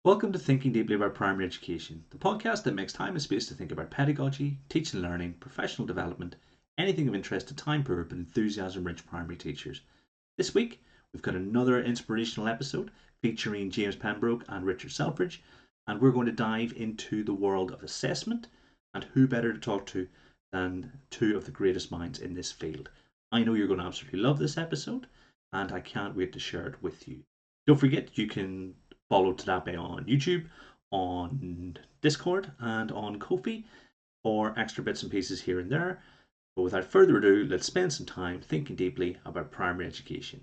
Welcome to Thinking Deeply About Primary Education, the podcast that makes time and space to think about pedagogy, teaching and learning, professional development, anything of interest to time poor but enthusiasm rich primary teachers. This week, we've got another inspirational episode featuring James Pembroke and Richard Selfridge, and we're going to dive into the world of assessment, and who better to talk to than two of the greatest minds in this field. I know you're going to absolutely love this episode, and I can't wait to share it with you. Don't forget, you can follow TDaPE on YouTube, on Discord, and on Ko-fi for extra bits and pieces here and there. But without further ado, let's spend some time thinking deeply about primary education.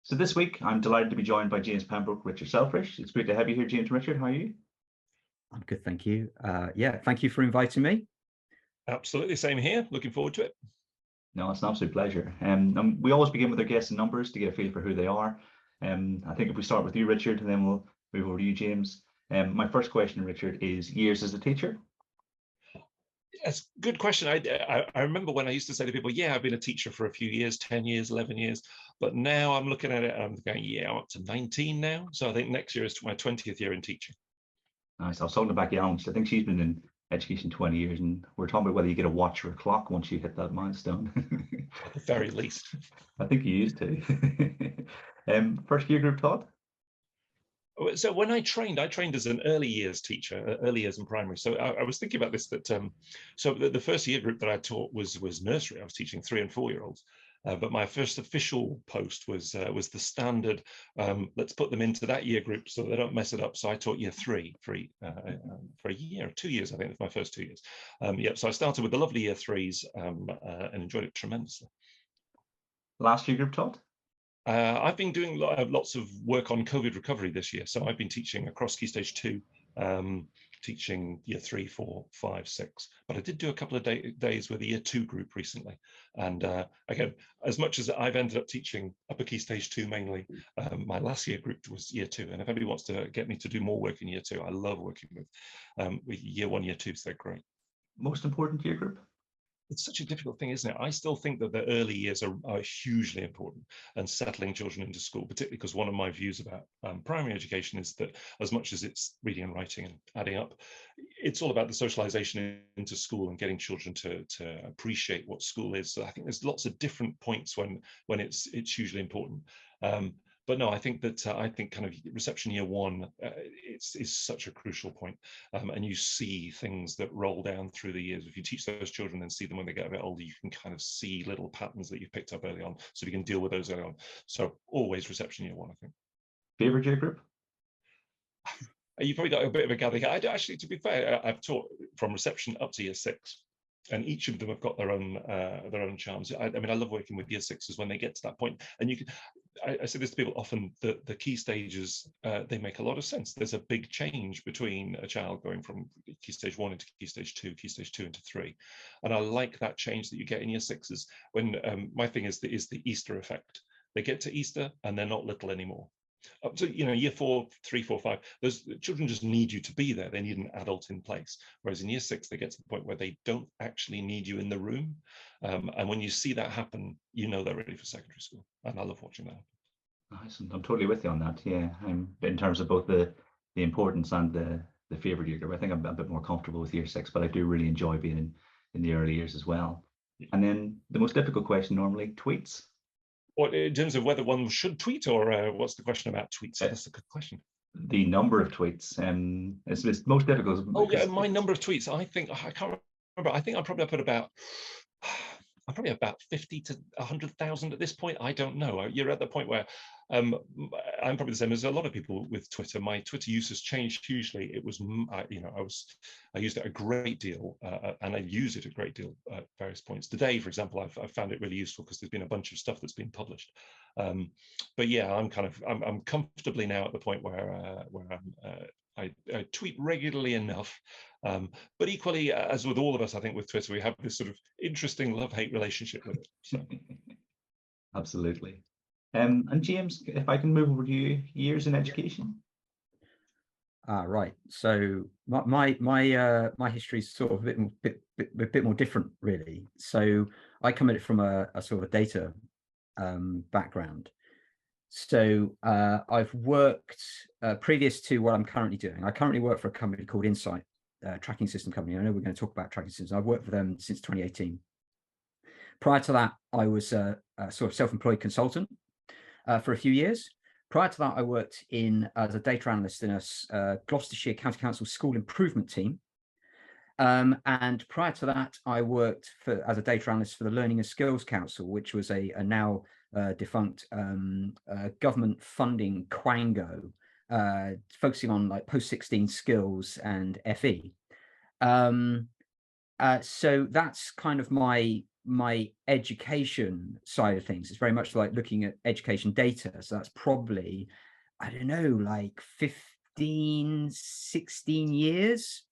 So this week, I'm delighted to be joined by James Pembroke, Richard Selfridge. It's great to have you here, James and Richard. How are you? I'm good, thank you. Thank you for inviting me. Absolutely, same here. Looking forward to it. No, it's an absolute pleasure. We always begin with our guests and numbers to get a feel for who they are. I think if we start with you, Richard, and then we'll move over to you, James. My first question, Richard, is years as a teacher? That's a good question. I remember when I used to say to people, yeah, I've been a teacher for a few years, 10 years, 11 years. But now I'm looking at it and I'm going, yeah, I'm up to 19 now. So I think next year is my 20th year in teaching. Nice. I was talking to Becky Alms. I think she's been in education 20 years, and we're talking about whether you get a watch or a clock once you hit that milestone. At the very least. I think you used to. First year group taught? So when I trained as an early years teacher, early years in primary. So I was thinking about this, that so the first year group that I taught was nursery. I was teaching 3 and 4 year olds. But my first official post was the standard. Let's put them into that year group so they don't mess it up. So I taught year 3 for a year, 2 years, I think, my first 2 years. So I started with the lovely year 3s and enjoyed it tremendously. Last year group taught? I've been doing lots of work on COVID recovery this year. So I've been teaching across Key Stage 2, teaching year 3, 4, 5, 6. But I did do a couple of days with the year 2 group recently. And again, as much as I've ended up teaching upper Key Stage 2 mainly, my last year group was year 2. And if anybody wants to get me to do more work in year 2, I love working with year 1, year 2. So they're great. Most important year group? It's such a difficult thing, isn't it? I still think that the early years are hugely important, and settling children into school, particularly because one of my views about primary education is that as much as it's reading and writing and adding up, it's all about the socialization into school and getting children to appreciate what school is. So I think there's lots of different points when it's hugely important. But no, I think that kind of reception year 1 is such a crucial point, and you see things that roll down through the years. If you teach those children and see them when they get a bit older, you can kind of see little patterns that you've picked up early on, so you can deal with those early on. So always reception year 1, I think. Favorite year group? You've probably got a bit of a gather. Actually, to be fair, I've taught from reception up to year 6. And each of them have got their own charms. I mean, I love working with year 6s when they get to that point. And you can, I say this to people often, that the key stages, they make a lot of sense. There's a big change between a child going from Key Stage 1 into Key Stage 2, Key Stage 2 into 3. And I like that change that you get in year 6s. When my thing is the Easter effect. They get to Easter and they're not little anymore. Up to year 4, 3, 4, 5, those children just need you to be there. They need an adult in place. Whereas in year 6, they get to the point where they don't actually need you in the room. And when you see that happen, you know they're ready for secondary school. And I love watching that. Nice. I'm totally with you on that. Yeah, in terms of both the importance and the favorite year group. I think I'm a bit more comfortable with year 6, but I do really enjoy being in the early years as well. Yeah. And then the most difficult question normally, tweets. What, in terms of whether one should tweet, or what's the question about tweets? That's a good question. The number of tweets, it's most difficult. Oh yeah, my number of tweets. I can't remember. I think I'm probably up at about 50 to 100,000 at this point. I don't know. You're at the point where I'm probably the same as a lot of people with Twitter. My Twitter use has changed hugely. It was, I used it a great deal, and I use it a great deal at various points. Today, for example, I've found it really useful because there's been a bunch of stuff that's been published. But yeah, I'm comfortably now at the point where I tweet regularly enough, but equally, as with all of us, I think with Twitter, we have this sort of interesting love-hate relationship with it. So. Absolutely. And James, if I can move over to you, years in education. Right. So my history is sort of a bit more different, really. So I come at it from a sort of data background. So I've worked previous to what I'm currently doing. I currently work for a company called Insight, tracking system company. I know we're going to talk about tracking systems. I've worked for them since 2018. Prior to that, I was a sort of self-employed consultant for a few years. Prior to that, I worked as a data analyst in a Gloucestershire County Council school improvement team. And prior to that, I worked as a data analyst for the Learning and Skills Council, which was a now defunct government funding quango, focusing on like post-16 skills and FE. So that's kind of my education side of things. It's very much like looking at education data. So that's probably, I don't know, like 15, 16 years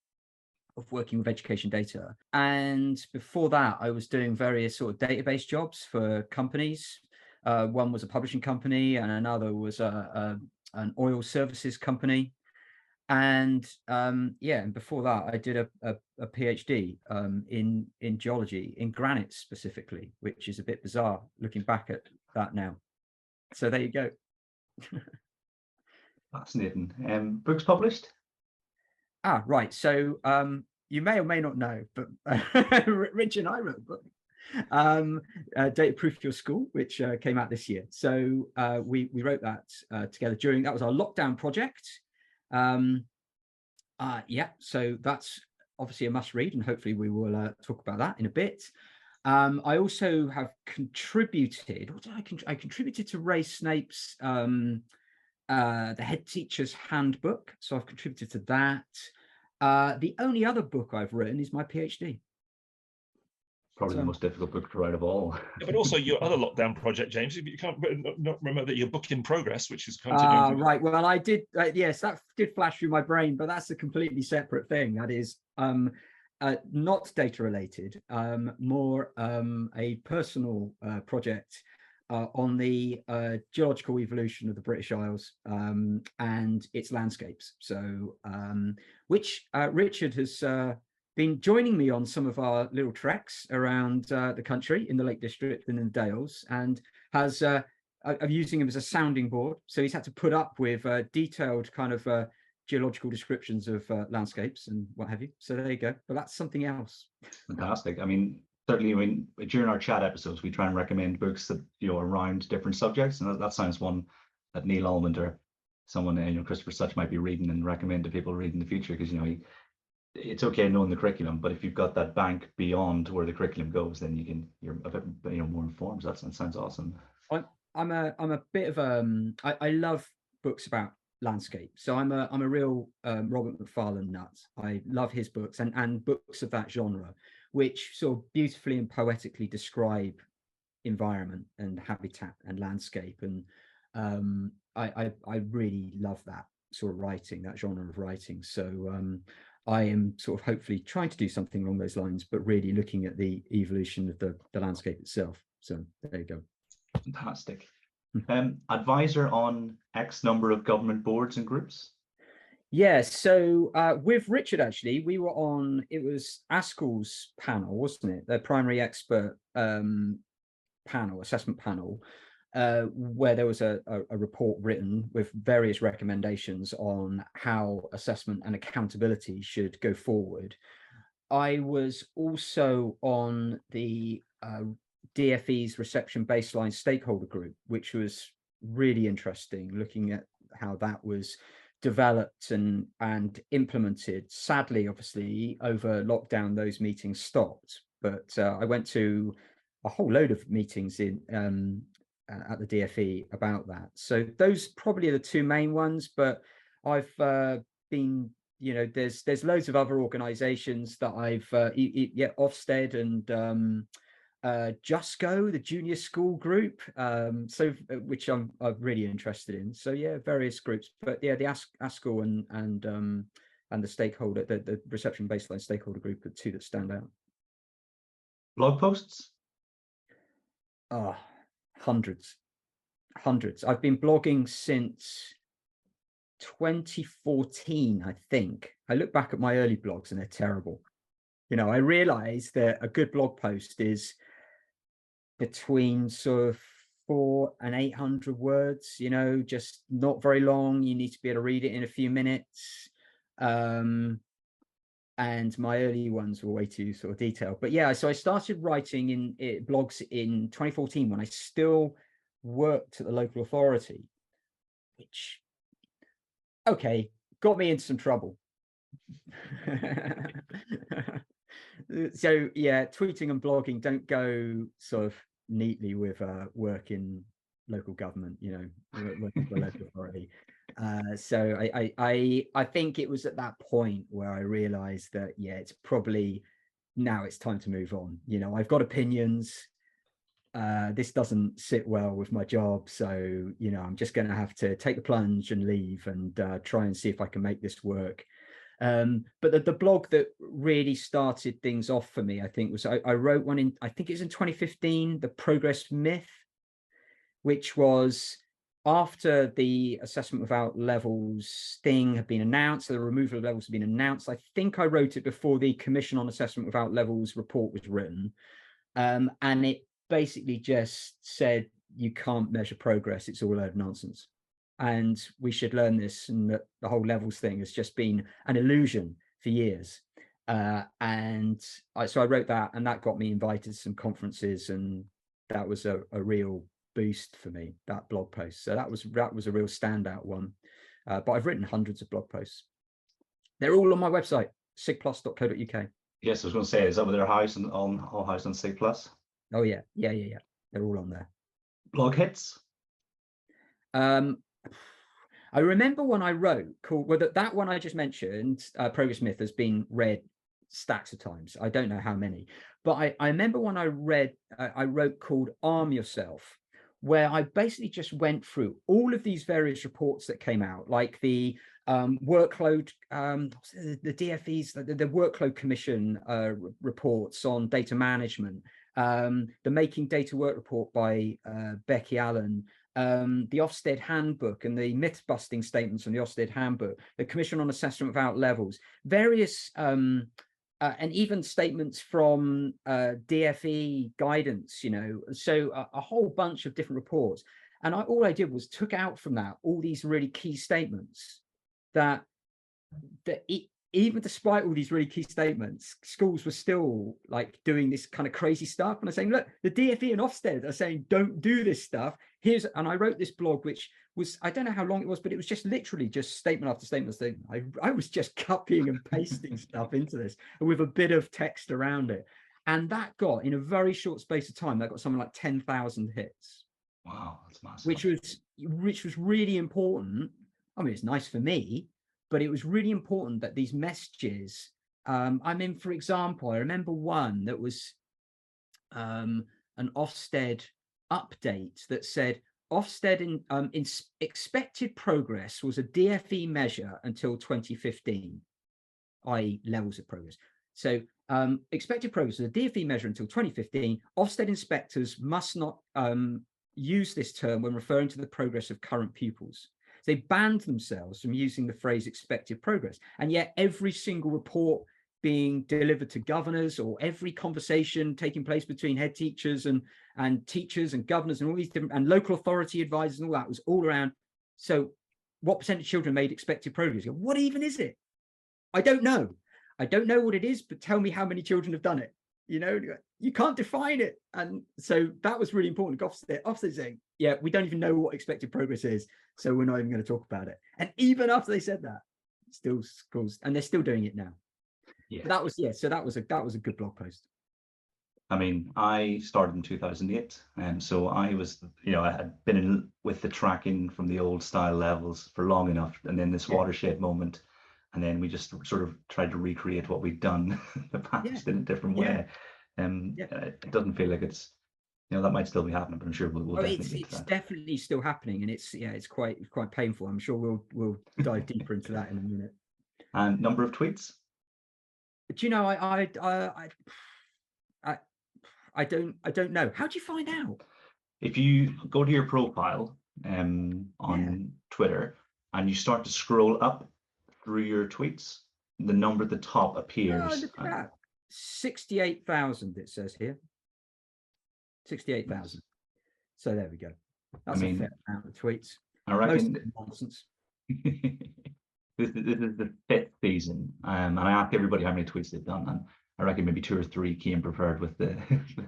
of working with education data. And before that, I was doing various sort of database jobs for companies. One was a publishing company and another was an oil services company. And and before that, I did a PhD in geology, in granite specifically, which is a bit bizarre looking back at that now. So there you go. Fascinating. Books published? Right. So you may or may not know, but Rich and I wrote a book, Data Proof Your School, which came out this year. So we wrote that together that was our lockdown project. So that's obviously a must read, and hopefully we will talk about that in a bit. I also have contributed. What did I contributed to Ray Snape's the Head Teacher's Handbook, so I've contributed to that. The only other book I've written is my PhD. Probably the most difficult book to write of all. Yeah, but also your other lockdown project, James. You can't not remember that your book in progress, which is continuing. Right. Well, I did. Yes, that did flash through my brain, but that's a completely separate thing. That is not data related. More a personal project on the geological evolution of the British Isles and its landscapes. So, which Richard has been joining me on some of our little treks around the country in the Lake District and in the Dales, and has I'm using him as a sounding board. So he's had to put up with detailed kind of geological descriptions of landscapes and what have you. So there you go. But that's something else. Fantastic. I mean, certainly, during our chat episodes, we try and recommend books that around different subjects, and that sounds one that Neil Almond or someone Christopher Such might be reading and recommend to people read in the future, because it's okay knowing the curriculum, but if you've got that bank beyond where the curriculum goes, then you're a bit more informed. That sounds awesome. I'm a bit of I love books about landscape. So I'm a real Robert Macfarlane nut. I love his books and books of that genre, which sort of beautifully and poetically describe environment and habitat and landscape. And I really love that sort of writing, that genre of writing. So I am sort of hopefully trying to do something along those lines, but really looking at the evolution of the landscape itself. So there you go. Fantastic. Advisor on X number of government boards and groups? Yeah, so with Richard, actually, we were on, it was Askell's panel, wasn't it? The primary expert panel, assessment panel, where there was a report written with various recommendations on how assessment and accountability should go forward. I was also on the DFE's reception baseline stakeholder group, which was really interesting, looking at how that was developed and implemented. Sadly, obviously, over lockdown, those meetings stopped. But I went to a whole load of meetings at the DFE about that. So those probably are the two main ones. But I've been, there's loads of other organisations that I've Ofsted and Just Go, the junior school group, which I'm really interested in. So yeah, various groups, but yeah, the Askell and the stakeholder, the reception baseline stakeholder group are two that stand out. Blog posts? Oh, Hundreds. I've been blogging since 2014, I think. I look back at my early blogs and they're terrible. You know, I realized that a good blog post is between sort of 400 and 800 words, you know, just not very long. You need to be able to read it in a few minutes. And my early ones were way too sort of detailed. But yeah, so I started writing in blogs in 2014 when I still worked at the local authority, which, okay, got me into some trouble. So yeah, tweeting and blogging don't go sort of neatly with work in local government, you know, working for a local authority. So I think it was at that point where I realized that, yeah, it's probably now it's time to move on. You know, I've got opinions. This doesn't sit well with my job. So, you know, I'm just going to have to take the plunge and leave and try and see if I can make this work. But the blog that really started things off for me, I think, was I wrote one in, I think it was in 2015, The Progress Myth, which was after the assessment without levels thing had been announced, the removal of levels had been announced. I think I wrote it before the Commission on Assessment Without Levels report was written. And it basically just said, you can't measure progress. It's all a load of nonsense. And we should learn this, and that the whole levels thing has just been an illusion for years. So I wrote that, and that got me invited to some conferences, and that was a real boost for me, that blog post. So that was a real standout one. But I've written hundreds of blog posts. They're all on my website, sigplus.co.uk. Yes, I was going to say, is that with their house and on whole house on Sig Plus? Oh yeah. They're all on there. Blog hits. I remember when I wrote called, well, that one I just mentioned, Progress Myth, has been read stacks of times. I don't know how many, but I remember when I wrote called Arm Yourself, where I basically just went through all of these various reports that came out, like the workload, the DFE's, the Workload Commission reports on data management, the Making Data Work report by Becky Allen, the Ofsted handbook and the myth-busting statements from the Ofsted handbook, the Commission on Assessment Without Levels, various and even statements from DFE guidance, you know, so a whole bunch of different reports. And all I did was took out from that all these really key statements that even despite all these really key statements, schools were still like doing this kind of crazy stuff. And I'm saying, look, the DFE and Ofsted are saying, don't do this stuff. And I wrote this blog, which was, I don't know how long it was, but it was just literally just statement after statement. I was just copying and pasting stuff into this with a bit of text around it. And that got, in a very short space of time, that got something like 10,000 hits. Wow, that's massive. Which was really important. I mean, it's nice for me, but it was really important that these messages, I mean, for example, I remember one that was an Ofsted update that said Ofsted in expected progress was a DFE measure until 2015, i.e. levels of progress. So expected progress was a DFE measure until 2015. Ofsted inspectors must not use this term when referring to the progress of current pupils. They banned themselves from using the phrase expected progress. And yet every single report being delivered to governors, or every conversation taking place between head teachers and teachers and governors and all these different, and local authority advisors and all that, was all around. So what percentage of children made expected progress? What even is it? I don't know. I don't know what it is, but tell me how many children have done it. You know, you can't define it. And so that was really important. Ofsted saying, yeah, we don't even know what expected progress is, so we're not even going to talk about it. And even after they said that, still schools, and they're still doing it now. Yeah. That was a good blog post. I mean, I started in 2008, and so I was, you know, I had been in with the tracking from the old style levels for long enough, and then this watershed moment, and then we just sort of tried to recreate what we'd done in the past in a different way. It doesn't feel like it's, you know, that might still be happening, but I'm sure we'll definitely. It's definitely still happening, and it's quite painful. I'm sure we'll dive deeper into that in a minute. And number of tweets. Do you know, I don't know. How do you find out? if you go to your profile on Twitter and you start to scroll up through your tweets, the number at the top Oh, appears. look at that. 68,000 it says here. 68,000. So there we go. That's a fair amount of tweets. I reckon Most nonsense. this is the 5th season, and I asked everybody how many tweets they've done, and I reckon maybe 2 or 3 came prepared with the,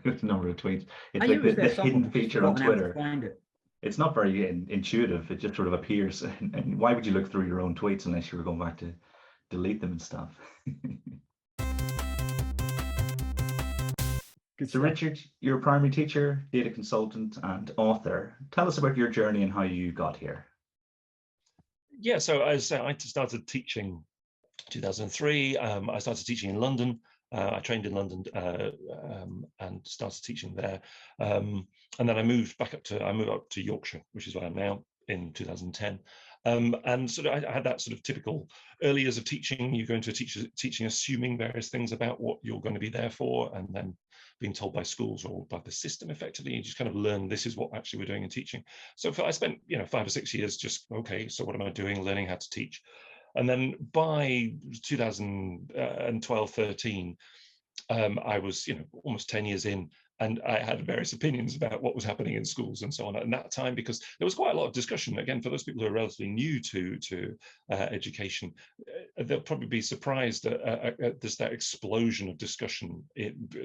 with the number of tweets. It's like the hidden feature on Twitter. It's not very intuitive. It just sort of appears. And why would you look through your own tweets unless you were going back to delete them and stuff? So Richard, you're a primary teacher, data consultant and author. Tell us about your journey and how you got here. Yeah, so as I started teaching 2003. I started teaching in London. I trained in London and started teaching there. And then I moved up to Yorkshire, which is where I'm now, in 2010. And sort of I had that sort of typical early years of teaching. You go into teaching assuming various things about what you're going to be there for, and then being told by schools or by the system effectively, you just kind of learn this is what actually we're doing in teaching. So I spent 5 or 6 years just, okay, so what am I doing? Learning how to teach. And then by 2012, 13, I was, almost 10 years in, and I had various opinions about what was happening in schools and so on at that time, because there was quite a lot of discussion. Again, for those people who are relatively new to education, they'll probably be surprised at that explosion of discussion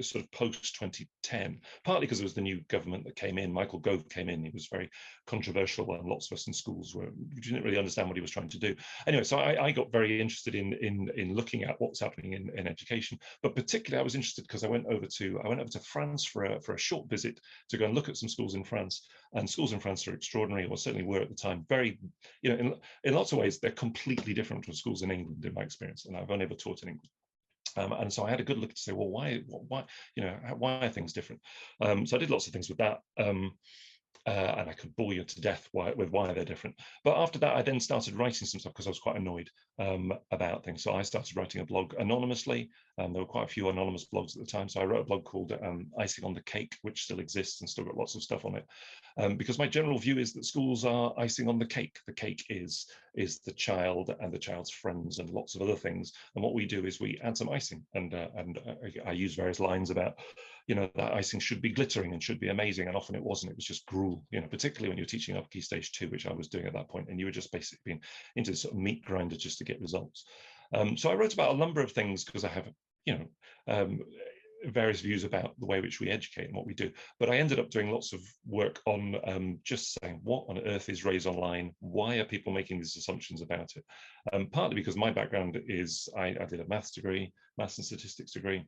sort of post 2010, partly because it was the new government that came in. Michael Gove came in. He was very controversial, and lots of us in schools didn't really understand what he was trying to do. Anyway, so I got very interested in looking at what was happening in education, but particularly I was interested because I went over to France for a short visit to go and look at some schools in France. And schools in France are extraordinary, or certainly were at the time. Very, in lots of ways, they're completely different from schools in England, in my experience. And I've only ever taught in England. And so I had a good look to say, well, why are things different? So I did lots of things with that. And I could bore you to death with why they're different. But after that, I then started writing some stuff because I was quite annoyed about things. So I started writing a blog anonymously. There were quite a few anonymous blogs at the time. So I wrote a blog called Icing on the Cake, which still exists and still got lots of stuff on it. Because my general view is that schools are icing on the cake. The cake is the child and the child's friends and lots of other things. And what we do is we add some icing. And I use various lines about, that icing should be glittering and should be amazing. And often it wasn't. It was just gruel, particularly when you're teaching up Key Stage 2, which I was doing at that point, and you were just basically being into this sort of meat grinder just to get results. So I wrote about a number of things because I have, various views about the way in which we educate and what we do. But I ended up doing lots of work on just saying, what on earth is Raise Online? Why are people making these assumptions about it? Partly because my background is, I did a maths and statistics degree.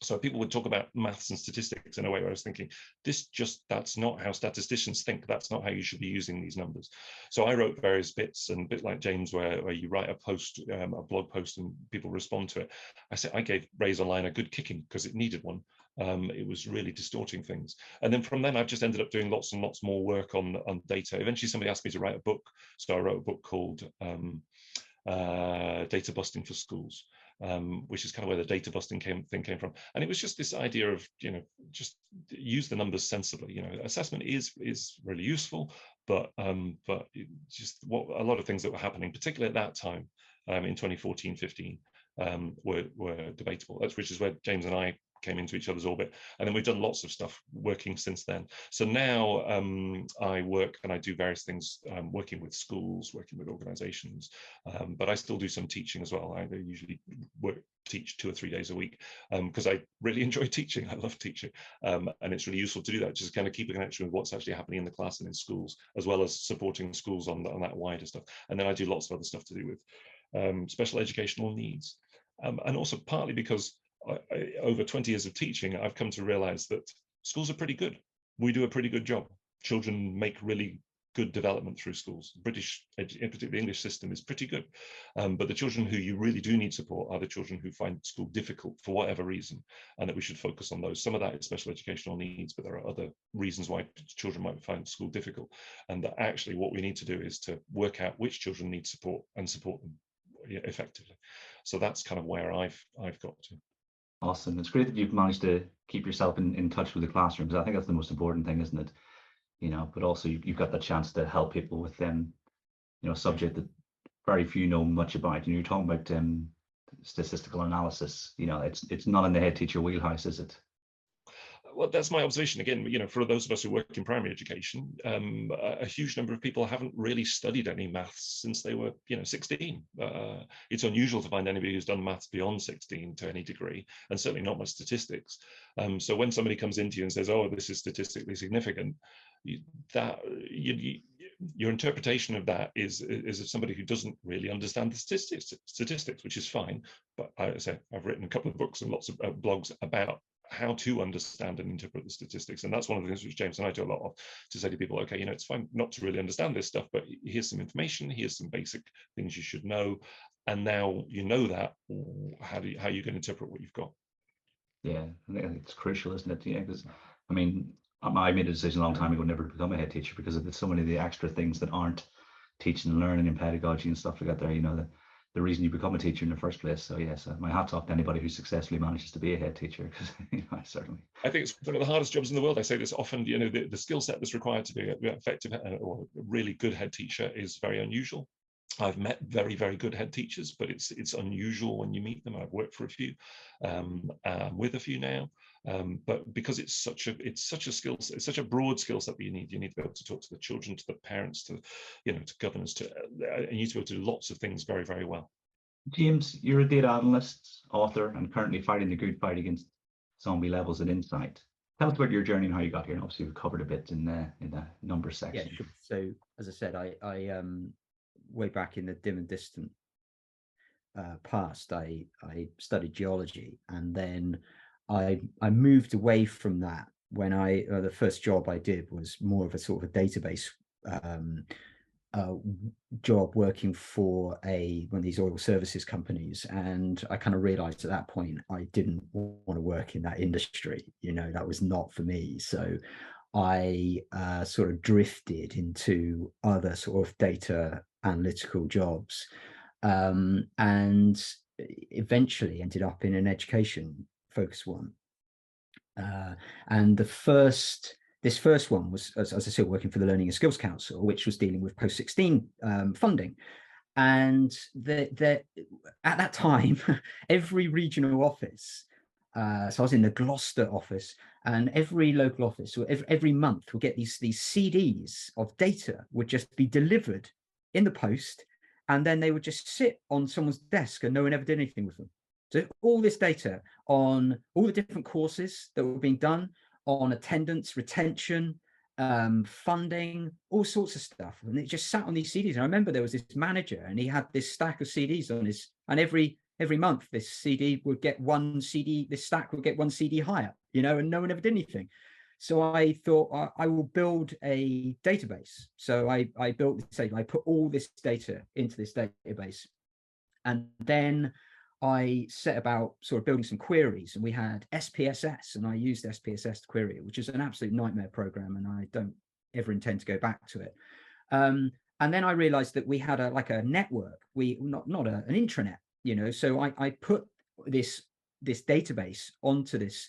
So people would talk about maths and statistics in a way where I was thinking, that's not how statisticians think. That's not how you should be using these numbers. So I wrote various bits, and a bit like James, where you write a post, a blog post, and people respond to it. I gave Raise Online a good kicking because it needed one. It was really distorting things. And then from then, I've just ended up doing lots and lots more work on data. Eventually, somebody asked me to write a book. So I wrote a book called Data Busting for Schools. Which is kind of where the data busting thing came from. And it was just this idea of, just use the numbers sensibly. Assessment is really useful, but just what a lot of things that were happening, particularly at that time in 2014, 15, were debatable. Which is where James and I came into each other's orbit, and then we've done lots of stuff working since then. So now I work and I do various things, working with schools, working with organizations, but I still do some teaching as well. I usually teach 2 or 3 days a week because I really enjoy teaching. I love teaching, and it's really useful to do that, just kind of keep a connection with what's actually happening in the class and in schools, as well as supporting schools on that wider stuff. And then I do lots of other stuff to do with special educational needs, and also partly because over 20 years of teaching, I've come to realize that schools are pretty good. We do a pretty good job. Children make really good development through schools. British, in particular the English system, is pretty good. But the children who you really do need support are the children who find school difficult for whatever reason, and that we should focus on those. Some of that is special educational needs, but there are other reasons why children might find school difficult. And that actually what we need to do is to work out which children need support and support them effectively. So that's kind of where I've got to. Awesome. It's great that you've managed to keep yourself in touch with the classroom, because I think that's the most important thing, isn't it? but also you've got the chance to help people with subject that very few know much about. You're talking about statistical analysis. It's not in the head teacher wheelhouse, is it? Well, that's my observation again. For those of us who work in primary education, a huge number of people haven't really studied any maths since they were 16. It's unusual to find anybody who's done maths beyond 16 to any degree, and certainly not much statistics. So when somebody comes into you and says, oh, this is statistically significant, your interpretation of that is of somebody who doesn't really understand the statistics, which is fine. But I've written a couple of books and lots of blogs about how to understand and interpret the statistics. And that's one of the things which James and I do a lot of, to say to people, okay, it's fine not to really understand this stuff, but here's some information, here's some basic things you should know. And now you know that, how are you going to interpret what you've got? Yeah, I think it's crucial, isn't it? Because I made a decision a long time ago never to become a head teacher, because of so many of the extra things that aren't teaching and learning and pedagogy and stuff like that there, the reason you become a teacher in the first place. So yes, my hat's off to anybody who successfully manages to be a head teacher, because I think it's one of the hardest jobs in the world. I say this often, the skill set that's required to be an effective or a really good head teacher is very unusual. I've met very, very good head teachers, but it's unusual when you meet them. I've worked for a few, with a few now, but because it's such a skill set, it's such a broad skill set that you need to be able to talk to the children, to the parents, to governors, and you need to be able to do lots of things very, very well. James, you're a data analyst, author, and currently fighting the good fight against zombie levels at Insight. Tell us about your journey and how you got here. And obviously, we've covered a bit in the numbers section. Yeah, sure. So as I said, I way back in the dim and distant past, I studied geology, and then I moved away from that when the first job I did was more of a sort of a database job, working for one of these oil services companies, and I kind of realized at that point I didn't want to work in that industry. That was not for me. So I sort of drifted into other sort of data analytical jobs, and eventually ended up in an education focused one. And this first one was, as I said, working for the Learning and Skills Council, which was dealing with post-16 funding. And at that time, every regional office, so I was in the Gloucester office, and every local office, or every month, we'll get these CDs of data would just be delivered in the post, and then they would just sit on someone's desk and no one ever did anything with them. So all this data on all the different courses that were being done, on attendance, retention, funding, all sorts of stuff. And it just sat on these CDs. And I remember there was this manager, and he had this stack of CDs on his, and every month this CD would get one CD, this stack would get one CD higher, and no one ever did anything. So I thought I will build a database. So I built this data, I put all this data into this database. And then I set about sort of building some queries, and we had SPSS, and I used SPSS to query it, which is an absolute nightmare program, and I don't ever intend to go back to it. And then I realized that we had a network, not an intranet, so I put this database onto this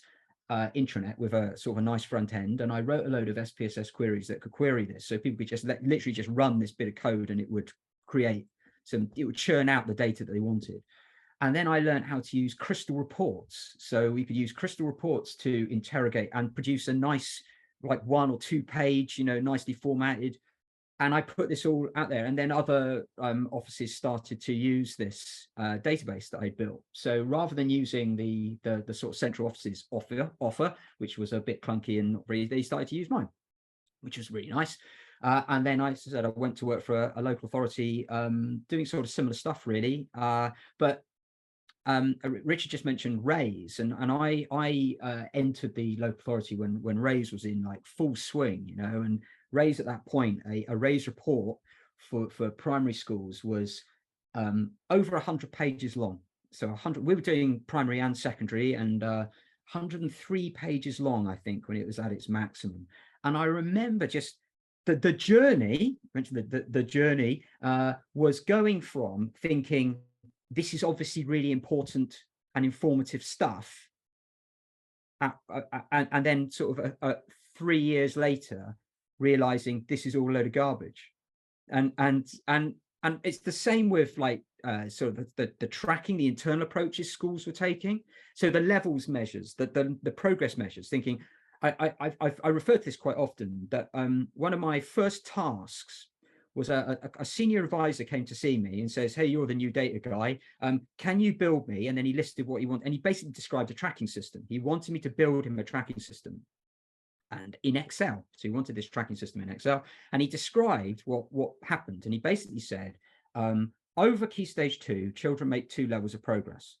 intranet with a sort of a nice front end, and I wrote a load of SPSS queries that could query this, so people could just literally just run this bit of code, and it would churn out the data that they wanted. And then I learned how to use crystal reports. So we could use crystal reports to interrogate and produce a nice, 1 or 2 page, nicely formatted. And I put this all out there. And then other offices started to use this database that I built. So rather than using the sort of central office's offer, which was a bit clunky and not really, they started to use mine, which was really nice. And then I went to work for a local authority, doing sort of similar stuff, really. But Richard just mentioned RAISE, and I entered the local authority when RAISE was in full swing, and RAISE at that point, a RAISE report for primary schools was over 100 pages long. So 100, we were doing primary and secondary, and 103 pages long, I think, when it was at its maximum. And I remember just the journey, the journey was going from thinking, this is obviously really important and informative stuff. And then sort of 3 years later, realizing this is all a load of garbage. And it's the same with like sort of the tracking, the internal approaches schools were taking. So the levels measures, the progress measures, thinking, I refer to this quite often, that one of my first tasks was a senior advisor came to see me and says, hey, you're the new data guy. Can you build me? And then he listed what he wanted. And he basically described a tracking system. He wanted me to build him a tracking system and in Excel. So he wanted this tracking system in Excel. And he described what happened. And he basically said, over Key Stage 2, children make 2 levels of progress,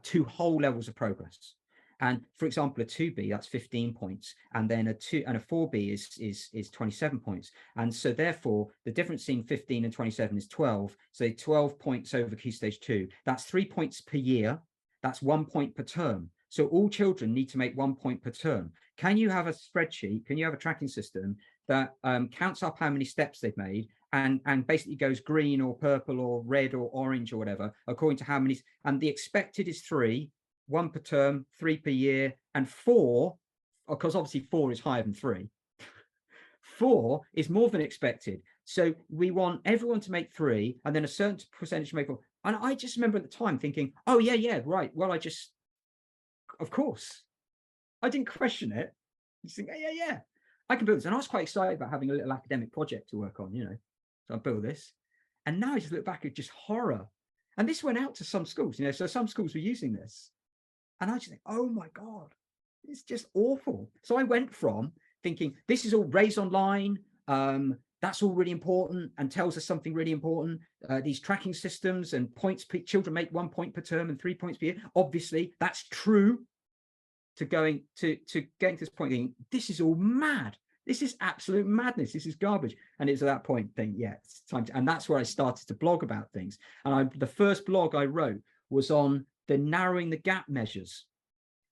2 whole levels of progress. And for example, a 2B, that's 15 points, and then a 4B is 27 points. And so therefore, the difference between 15 and 27 is 12. So 12 points over Key Stage 2. That's 3 points per year. That's 1 point per term. So all children need to make 1 point per term. Can you have a spreadsheet? Can you have a tracking system that counts up how many steps they've made and basically goes green or purple or red or orange or whatever, according to how many, and the expected is 3, 1 per term, 3 per year, and 4, because obviously 4 is higher than 3. 4 is more than expected. So we want everyone to make 3, and then a certain percentage to make 4. And I just remember at the time thinking, oh yeah, right. Well, of course, I didn't question it. Just think, yeah, I can build this. And I was quite excited about having a little academic project to work on, So I built this. And now I just look back at just horror. And this went out to some schools, so some schools were using this. And I just think, oh my God, it's just awful. So I went from thinking, this is all raised online. That's all really important and tells us something really important. These tracking systems and points, children make 1 point per term and 3 points per year. Obviously, that's true. To getting to this point, thinking, this is all mad. This is absolute madness. This is garbage. And it's at that point thinking, yeah, it's time to, and that's where I started to blog about things. And the first blog I wrote was on the narrowing the gap measures.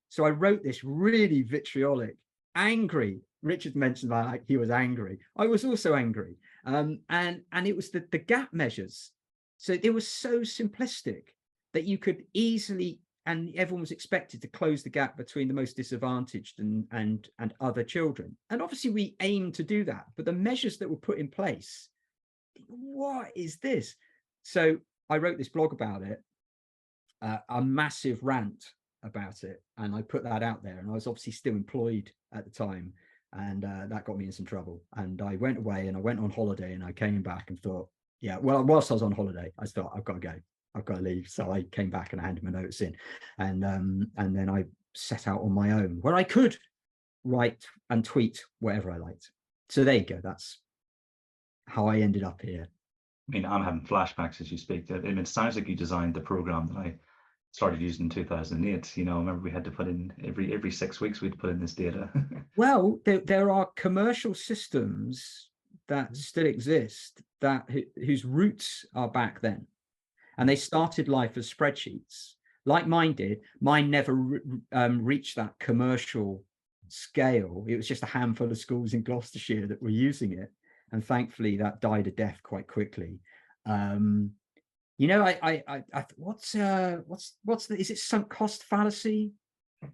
So I wrote this really vitriolic, angry. Richard mentioned that like he was angry. I was also angry. And it was the gap measures. So it was so simplistic that you could easily, and everyone was expected to close the gap between the most disadvantaged and other children. And obviously we aim to do that, but the measures that were put in place, what is this? So I wrote this blog about it, a massive rant about it. And I put that out there, and I was obviously still employed at the time. And that got me in some trouble. And I went away and I went on holiday, and I came back and thought, yeah, well, whilst I was on holiday, I thought, I've got to go. I've got to leave. So I came back and I handed my notes in, and then I set out on my own, where I could write and tweet whatever I liked. So there you go. That's how I ended up here. I mean, I'm having flashbacks as you speak. I mean, it sounds like you designed the program that I started using in 2008. I remember we had to put in every 6 weeks we'd put in this data. Well, there are commercial systems that still exist whose roots are back then. And they started life as spreadsheets, like mine did. Mine never reached that commercial scale. It was just a handful of schools in Gloucestershire that were using it, and thankfully that died a death quite quickly. What's is it sunk cost fallacy?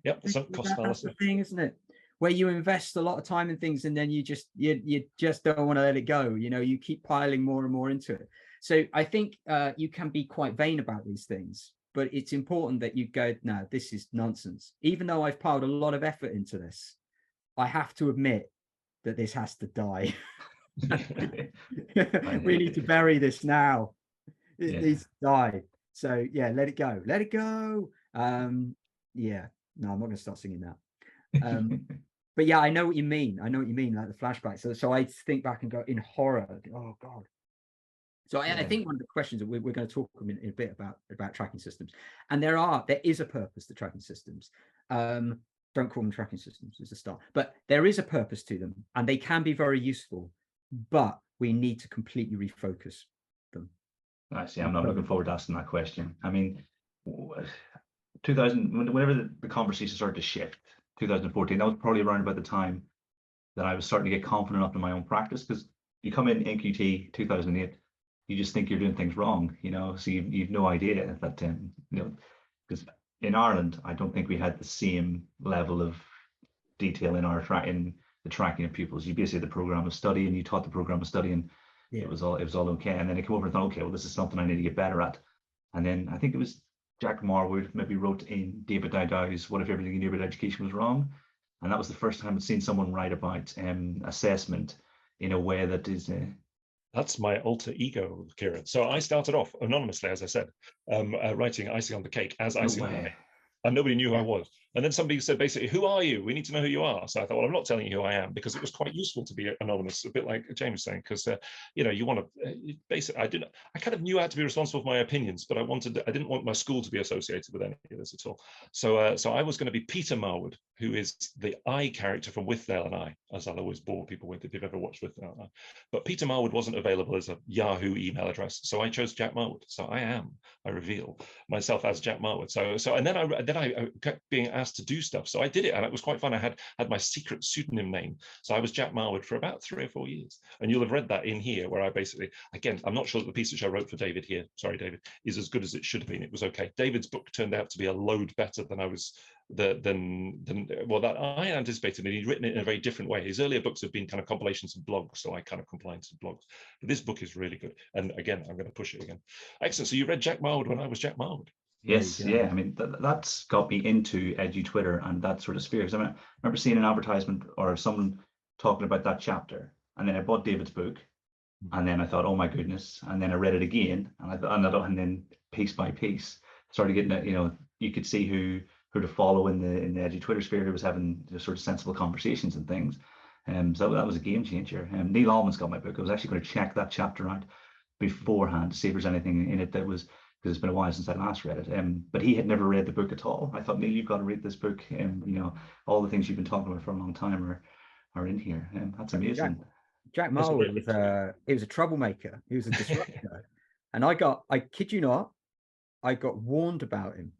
Yep, the sunk cost fallacy. That's the thing, isn't it? Where you invest a lot of time in things, and then you just don't want to let it go. You keep piling more and more into it. So I think you can be quite vain about these things, but it's important that you go, no, this is nonsense. Even though I've piled a lot of effort into this, I have to admit that this has to die. We need to bury this now. It needs to die. So yeah, let it go. Let it go. Yeah, no, I'm not going to start singing that. But yeah, I know what you mean. I know what you mean, like the flashback. So I think back and go in horror. Oh God. So I think one of the questions that we're going to talk in a bit about tracking systems, and there is a purpose to tracking systems. Don't call them tracking systems as a start, but there is a purpose to them, and they can be very useful, but we need to completely refocus them. I see. I'm not looking forward to asking that question. I mean, 2000, whenever the conversation started to shift, 2014, that was probably around about the time that I was starting to get confident enough in my own practice, because you come in NQT 2008, you just think you're doing things wrong, so you've no idea that, because in Ireland, I don't think we had the same level of detail in our the tracking of pupils. You basically had the program of study, and you taught the program of study, and Yeah. it was all okay. And then I came over and thought, okay, well, this is something I need to get better at. And then I think it was Jack Marwood maybe wrote in David Dowdow's "What If Everything You Knew About Education Was Wrong," and that was the first time I'd seen someone write about assessment in a way that is. That's my alter ego, Kieran. So I started off anonymously, as I said, writing icing on the cake as icing on the cake. And nobody knew who I was. And then somebody said, basically, who are you? We need to know who you are. So I thought, well, I'm not telling you who I am, because it was quite useful to be anonymous, a bit like James saying, because, you want to, basically, I kind of knew I had to be responsible for my opinions, but I didn't want my school to be associated with any of this at all. So I was going to be Peter Marwood, who is the I character from Withnail and I, as I'll always bore people with if you've ever watched Withnail and I. But Peter Marwood wasn't available as a Yahoo email address, so I chose Jack Marwood. So I reveal myself as Jack Marwood. So and then I kept being asked to do stuff, so I did it, and it was quite fun. I had my secret pseudonym name, so I was Jack Marwood for about 3 or 4 years, and you'll have read that in here, where I basically, again, I'm not sure that the piece which I wrote for David here, sorry David, is as good as it should have been. It was okay. David's book turned out to be a load better than I was that I anticipated, and he'd written it in a very different way. His earlier books have been kind of compilations of blogs, so I kind of compiled some blogs. But this book is really good, and again, I'm going to push it again. Excellent. So you read Jack Marwood when I was Jack Marwood. Yes, yeah. I mean, that's got me into Edu Twitter and that sort of sphere. Because I remember seeing an advertisement or someone talking about that chapter, and then I bought David's book, and then I thought, oh my goodness, and then I read it again, and then piece by piece started getting it. You could see who to follow in the Edu Twitter sphere, who was having sort of sensible conversations and things. So that was a game changer. Neil Allman's got my book. I was actually going to check that chapter out beforehand to see if there's anything in it that was, because it's been a while since I last read it. But he had never read the book at all. I thought, Neil, you've got to read this book. All the things you've been talking about for a long time are in here. That's amazing. Jack Marwood was a troublemaker. He was a disruptor. And I kid you not, I got warned about him.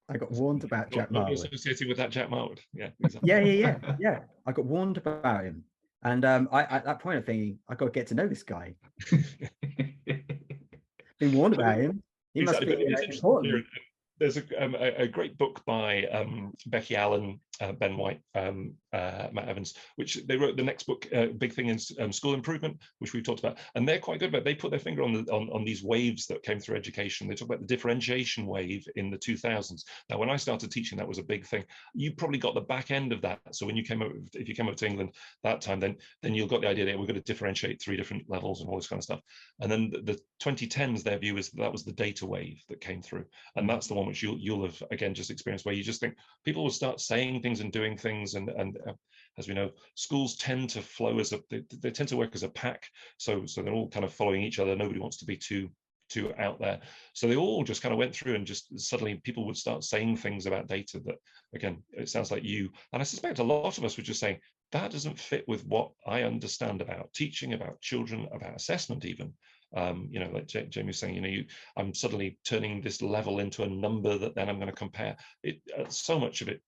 I got warned about Jack Marwood. Associated with that Jack Marwood. Yeah, exactly. Yeah. I got warned about him. And I at that point, I'm thinking, I got to get to know this guy. Been warned about him. He must be important. There's a great book by Becky Allen, Ben White, Matt Evans, which they wrote the next book, big thing in school improvement, which we've talked about, and they're quite good about it. They put their finger on these waves that came through education. They talk about the differentiation wave in the 2000s. Now, when I started teaching, that was a big thing. You probably got the back end of that. So when you if you came up to England that time, then you got the idea that we're going to differentiate 3 different levels and all this kind of stuff. And then the 2010s, their view is that was the data wave that came through, and that's the one which you'll have again just experienced, where you just think people will start saying things and doing things, and as we know, schools tend to flow they tend to work as a pack, so they're all kind of following each other. Nobody wants to be too out there, so they all just kind of went through, and just suddenly people would start saying things about data that, again, it sounds like you, and I suspect a lot of us were just saying that doesn't fit with what I understand about teaching, about children, about assessment even. Like Jamie was saying, I'm suddenly turning this level into a number that then I'm going to compare. So much of it,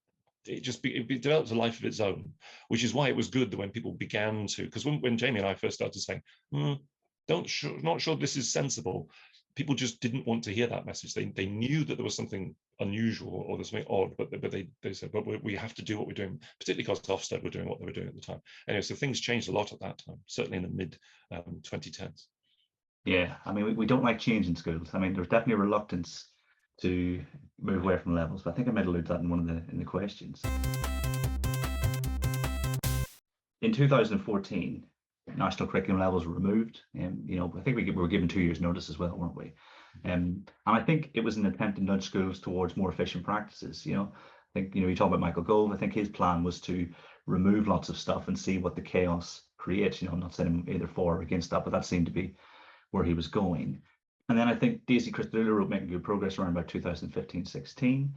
it develops a life of its own, which is why it was good that when people began to, because when Jamie and I first started saying, not sure this is sensible, people just didn't want to hear that message. They knew that there was something unusual or there's something odd, but they said, but we have to do what we're doing, particularly because Ofsted were doing what they were doing at the time. Anyway, so things changed a lot at that time, certainly in the mid 2010s. Yeah, I mean, we don't like change in schools. I mean, there's definitely a reluctance to move away from levels, but I think I might allude to that in one of the questions. In 2014, national curriculum levels were removed, and I think we were given 2 years' notice as well, weren't we? And I think it was an attempt to nudge schools towards more efficient practices. I think you talk about Michael Gove. I think his plan was to remove lots of stuff and see what the chaos creates. I'm not saying either for or against that, but that seemed to be where he was going. And then I think Daisy Christodoulou wrote Making Good Progress around about 2015-16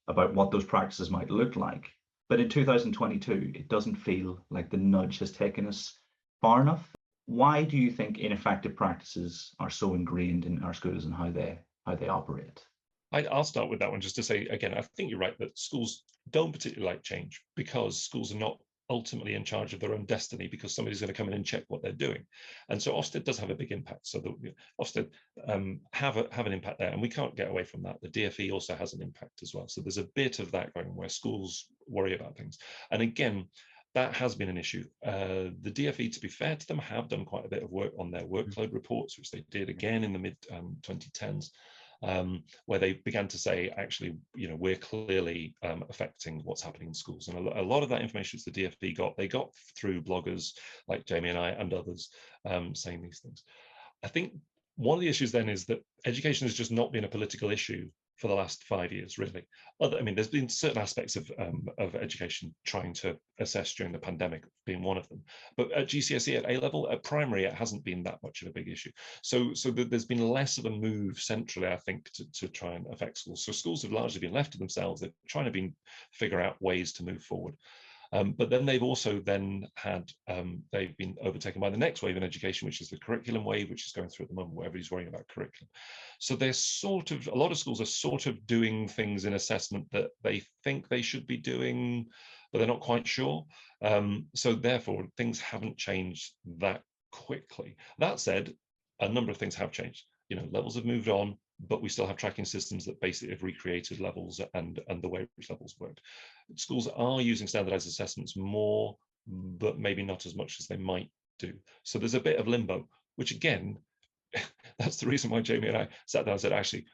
about what those practices might look like. But in 2022, it doesn't feel like the nudge has taken us far enough. Why do you think ineffective practices are so ingrained in our schools and how they operate? I'll start with that one just to say, again, I think you're right that schools don't particularly like change, because schools are not ultimately in charge of their own destiny, because somebody's going to come in and check what they're doing. And so Ofsted does have a big impact. So Ofsted have an impact there, and we can't get away from that. The DFE also has an impact as well. So there's a bit of that going where schools worry about things. And again, That has been an issue. The DfE, to be fair to them, have done quite a bit of work on their workload reports, which they did again in the mid 2010s, where they began to say, actually, we're clearly affecting what's happening in schools. And a lot of that information that the DfE got, they got through bloggers like Jamie and I and others saying these things. I think one of the issues then is that education has just not been a political issue for the last 5 years, really. I mean, there's been certain aspects of education trying to assess during the pandemic being one of them. But at GCSE, at A level, at primary, it hasn't been that much of a big issue. So there's been less of a move centrally, I think, to try and affect schools. So schools have largely been left to themselves. They're trying to figure out ways to move forward. But then they've also had, they've been overtaken by the next wave in education, which is the curriculum wave, which is going through at the moment, where everybody's worrying about curriculum. So they're a lot of schools are sort of doing things in assessment that they think they should be doing, but they're not quite sure. So therefore, things haven't changed that quickly. That said, a number of things have changed. Levels have moved on, but we still have tracking systems that basically have recreated levels and the way which levels worked. Schools are using standardized assessments more, but maybe not as much as they might do. So there's a bit of limbo, which again, that's the reason why Jamie and I sat down and said, actually,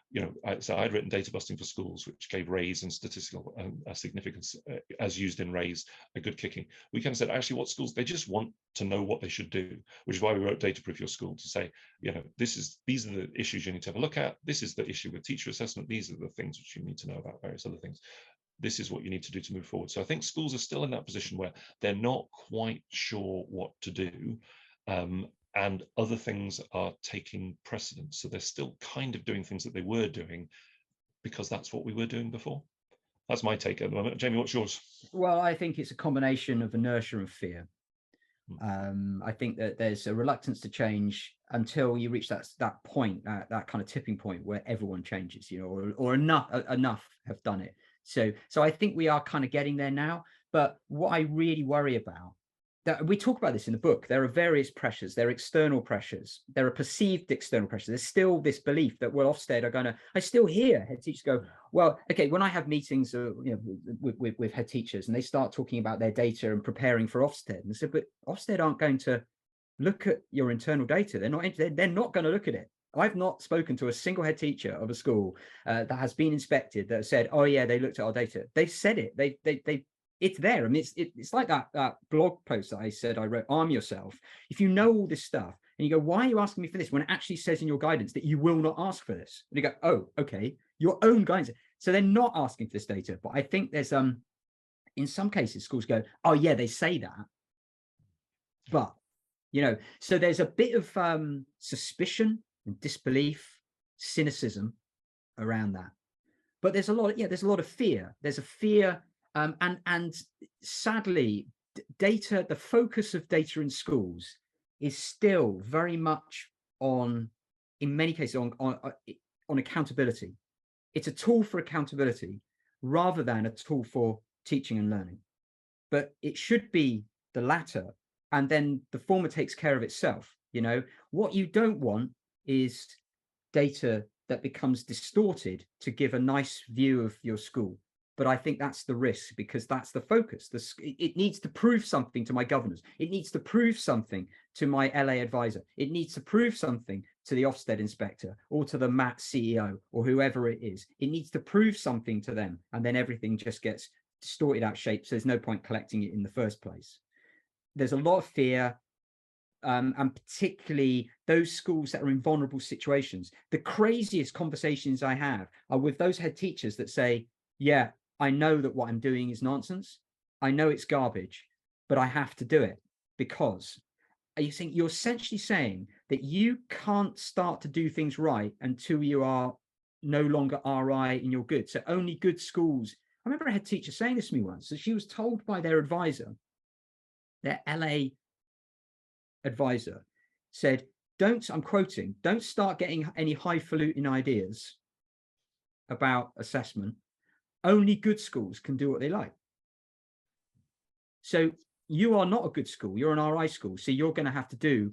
so I'd written data busting for schools, which gave RAISE and statistical significance as used in RAISE a good kicking. We kind of said, actually, what schools, they just want to know what they should do, which is why we wrote Data Proof Your School, to say, these are the issues you need to have a look at. This is the issue with teacher assessment. These are the things which you need to know about, various other things. This is what you need to do to move forward. So I think schools are still in that position where they're not quite sure what to do. And other things are taking precedence. So they're still kind of doing things that they were doing because that's what we were doing before. That's my take at the moment. Jamie, what's yours? Well, I think it's a combination of inertia and fear. I think that there's a reluctance to change until you reach that point, that kind of tipping point where everyone changes, or enough have done it. So I think we are kind of getting there now. But what I really worry about, that we talk about this in the book, there are various pressures. There are external pressures. There are perceived external pressures. There's still this belief that, well, Ofsted are going to, I still hear head teachers go, well, okay, when I have meetings with head teachers and they start talking about their data and preparing for Ofsted, and they said, but Ofsted aren't going to look at your internal data. They're not going to look at it. I've not spoken to a single head teacher of a school that has been inspected that said, oh yeah, they looked at our data. They've said it. It's there. I mean, it's like that blog post that I said I wrote, Arm Yourself. If you know all this stuff and you go, why are you asking me for this, when it actually says in your guidance that you will not ask for this? And you go, oh, okay, your own guidance. So they're not asking for this data. But I think there's in some cases schools go, oh yeah, they say that. But, so there's a bit of suspicion and disbelief, cynicism around that. But there's a lot of fear. There's a fear. And sadly, data, the focus of data in schools is still very much in many cases, on accountability. It's a tool for accountability rather than a tool for teaching and learning. But it should be the latter, and then the former takes care of itself. What you don't want is data that becomes distorted to give a nice view of your school. But I think that's the risk, because that's the focus. It needs to prove something to my governors. It needs to prove something to my LA advisor. It needs to prove something to the Ofsted inspector or to the MAT CEO or whoever it is. It needs to prove something to them. And then everything just gets distorted out of shape. So there's no point collecting it in the first place. There's a lot of fear. And particularly those schools that are in vulnerable situations. The craziest conversations I have are with those head teachers that say, yeah, I know that what I'm doing is nonsense. I know it's garbage, but I have to do it because you're essentially saying that you can't start to do things right until you are no longer RI in your good. So only good schools. I remember a head teacher saying this to me once. So she was told by their advisor, their LA advisor, said, I'm quoting, don't start getting any highfalutin ideas about assessment. Only good schools can do what they like. So you are not a good school. You're an RI school. So you're going to have to do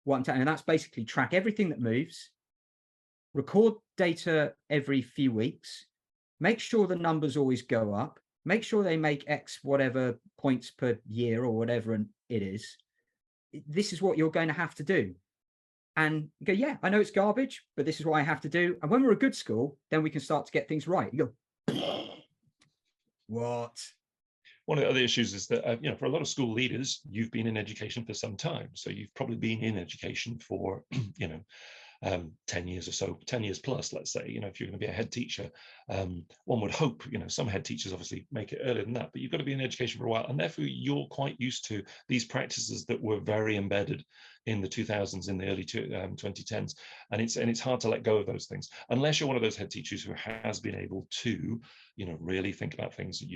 what I'm telling you. And that's basically track everything that moves, record data every few weeks, make sure the numbers always go up, make sure they make X whatever points per year or whatever it is. This is what you're going to have to do. And you go, yeah, I know it's garbage, but this is what I have to do. And when we're a good school, then we can start to get things right. You go, what? One of the other issues is that, for a lot of school leaders, you've been in education for some time. So you've probably been in education for, 10 years or so, 10 years plus, let's say. If you're going to be a head teacher, one would hope, some head teachers obviously make it earlier than that, but you've got to be in education for a while. And therefore, you're quite used to these practices that were very embedded in the 2000s, in the early 2010s. And it's hard to let go of those things, unless you're one of those head teachers who has been able to, really think about things that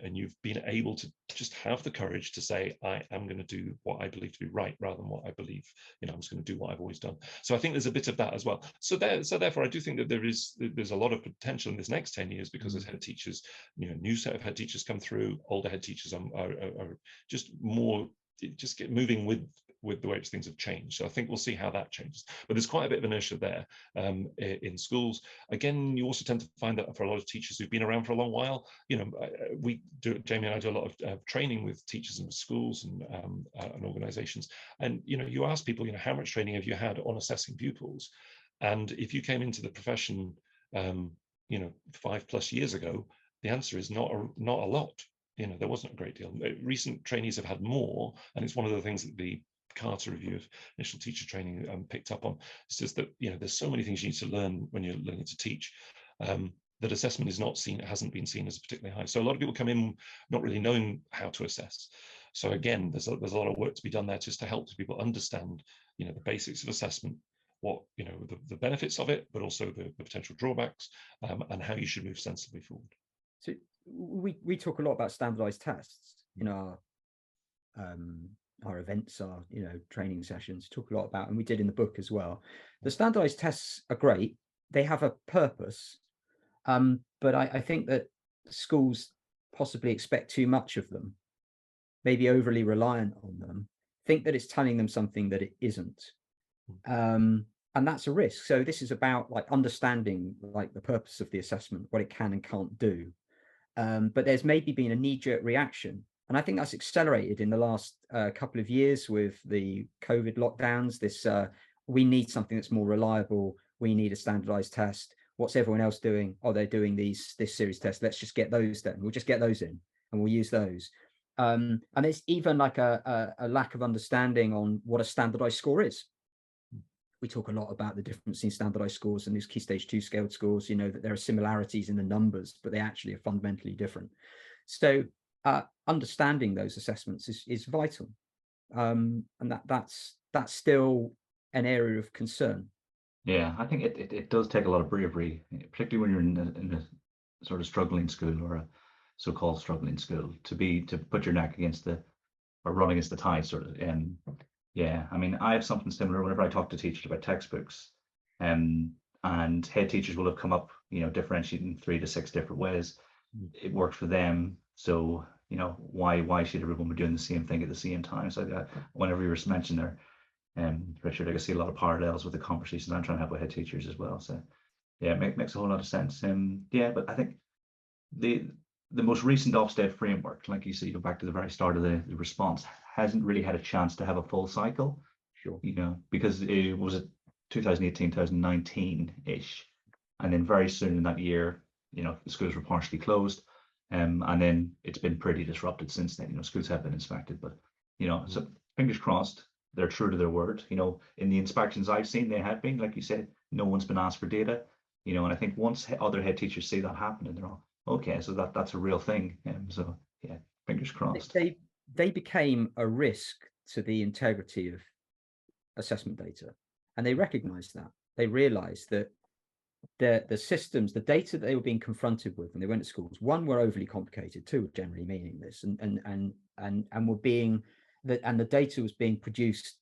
and you've been able to just have the courage to say, I am going to do what I believe to be right, rather than what I believe, I'm just going to do what I've always done. So I think there's a bit of that as well. So therefore, I do think that there's a lot of potential in this next 10 years, because as head teachers, new set of head teachers come through, older head teachers are just more, just get moving with the way things have changed. So I think we'll see how that changes. But there's quite a bit of inertia there in schools. Again, you also tend to find that for a lot of teachers who've been around for a long while, Jamie and I do a lot of training with teachers in schools and organizations. And, you ask people, how much training have you had on assessing pupils? And if you came into the profession, 5+ years ago, the answer is not a lot. There wasn't a great deal. Recent trainees have had more, and it's one of the things that the Carter review of initial teacher training picked up on. It's just that there's so many things you need to learn when you're learning to teach, that assessment hasn't been seen as particularly high. So a lot of people come in not really knowing how to assess. So again, there's a lot of work to be done there, just to help people understand the basics of assessment, what the benefits of it, but also the potential drawbacks, and how you should move sensibly forward. So we talk a lot about standardized tests in our events, our training sessions, talk a lot about, and we did in the book as well. The standardized tests are great, they have a purpose, but I think that schools possibly expect too much of them, maybe overly reliant on them, think that it's telling them something that it isn't, and that's a risk. So this is about understanding the purpose of the assessment, what it can and can't do, but there's maybe been a knee-jerk reaction. And I think that's accelerated in the last couple of years with the COVID lockdowns. This we need something that's more reliable. We need a standardized test. What's everyone else doing? Oh, they're doing this series test. Let's just get those then. We'll just get those in and we'll use those. And there's even a lack of understanding on what a standardized score is. We talk a lot about the difference in standardized scores and these Key Stage 2 scaled scores, that there are similarities in the numbers, but they actually are fundamentally different. So understanding those assessments is vital, and that's still an area of concern. Yeah, I think it does take a lot of bravery, particularly when you're in a sort of struggling school, or a so-called struggling school, to put your neck against or run against the tide, sort of. Yeah, I mean, I have something similar whenever I talk to teachers about textbooks, and head teachers will have come up, differentiating 3 to 6 different ways. It worked for them, so why should everyone be doing the same thing at the same time? So whenever you were mentioning there, Richard, I can see a lot of parallels with the conversations I'm trying to have with head teachers as well. So yeah, it makes a whole lot of sense. Yeah, but I think the most recent Ofsted framework, like you say, you go back to the very start of the response, hasn't really had a chance to have a full cycle. Sure. Because it was 2018, 2019-ish. And then very soon in that year, the schools were partially closed. And then it's been pretty disrupted since then. Schools have been inspected, but, so fingers crossed, they're true to their word. In the inspections I've seen, they have been, like you said, no one's been asked for data, and I think once other head teachers see that happening, they're all, okay, so that's a real thing. So yeah, fingers crossed. They became a risk to the integrity of assessment data, and they recognized that. They realized that the systems, the data that they were being confronted with when they went to schools, one, were overly complicated, two, were generally meaningless, and were being and the data was being produced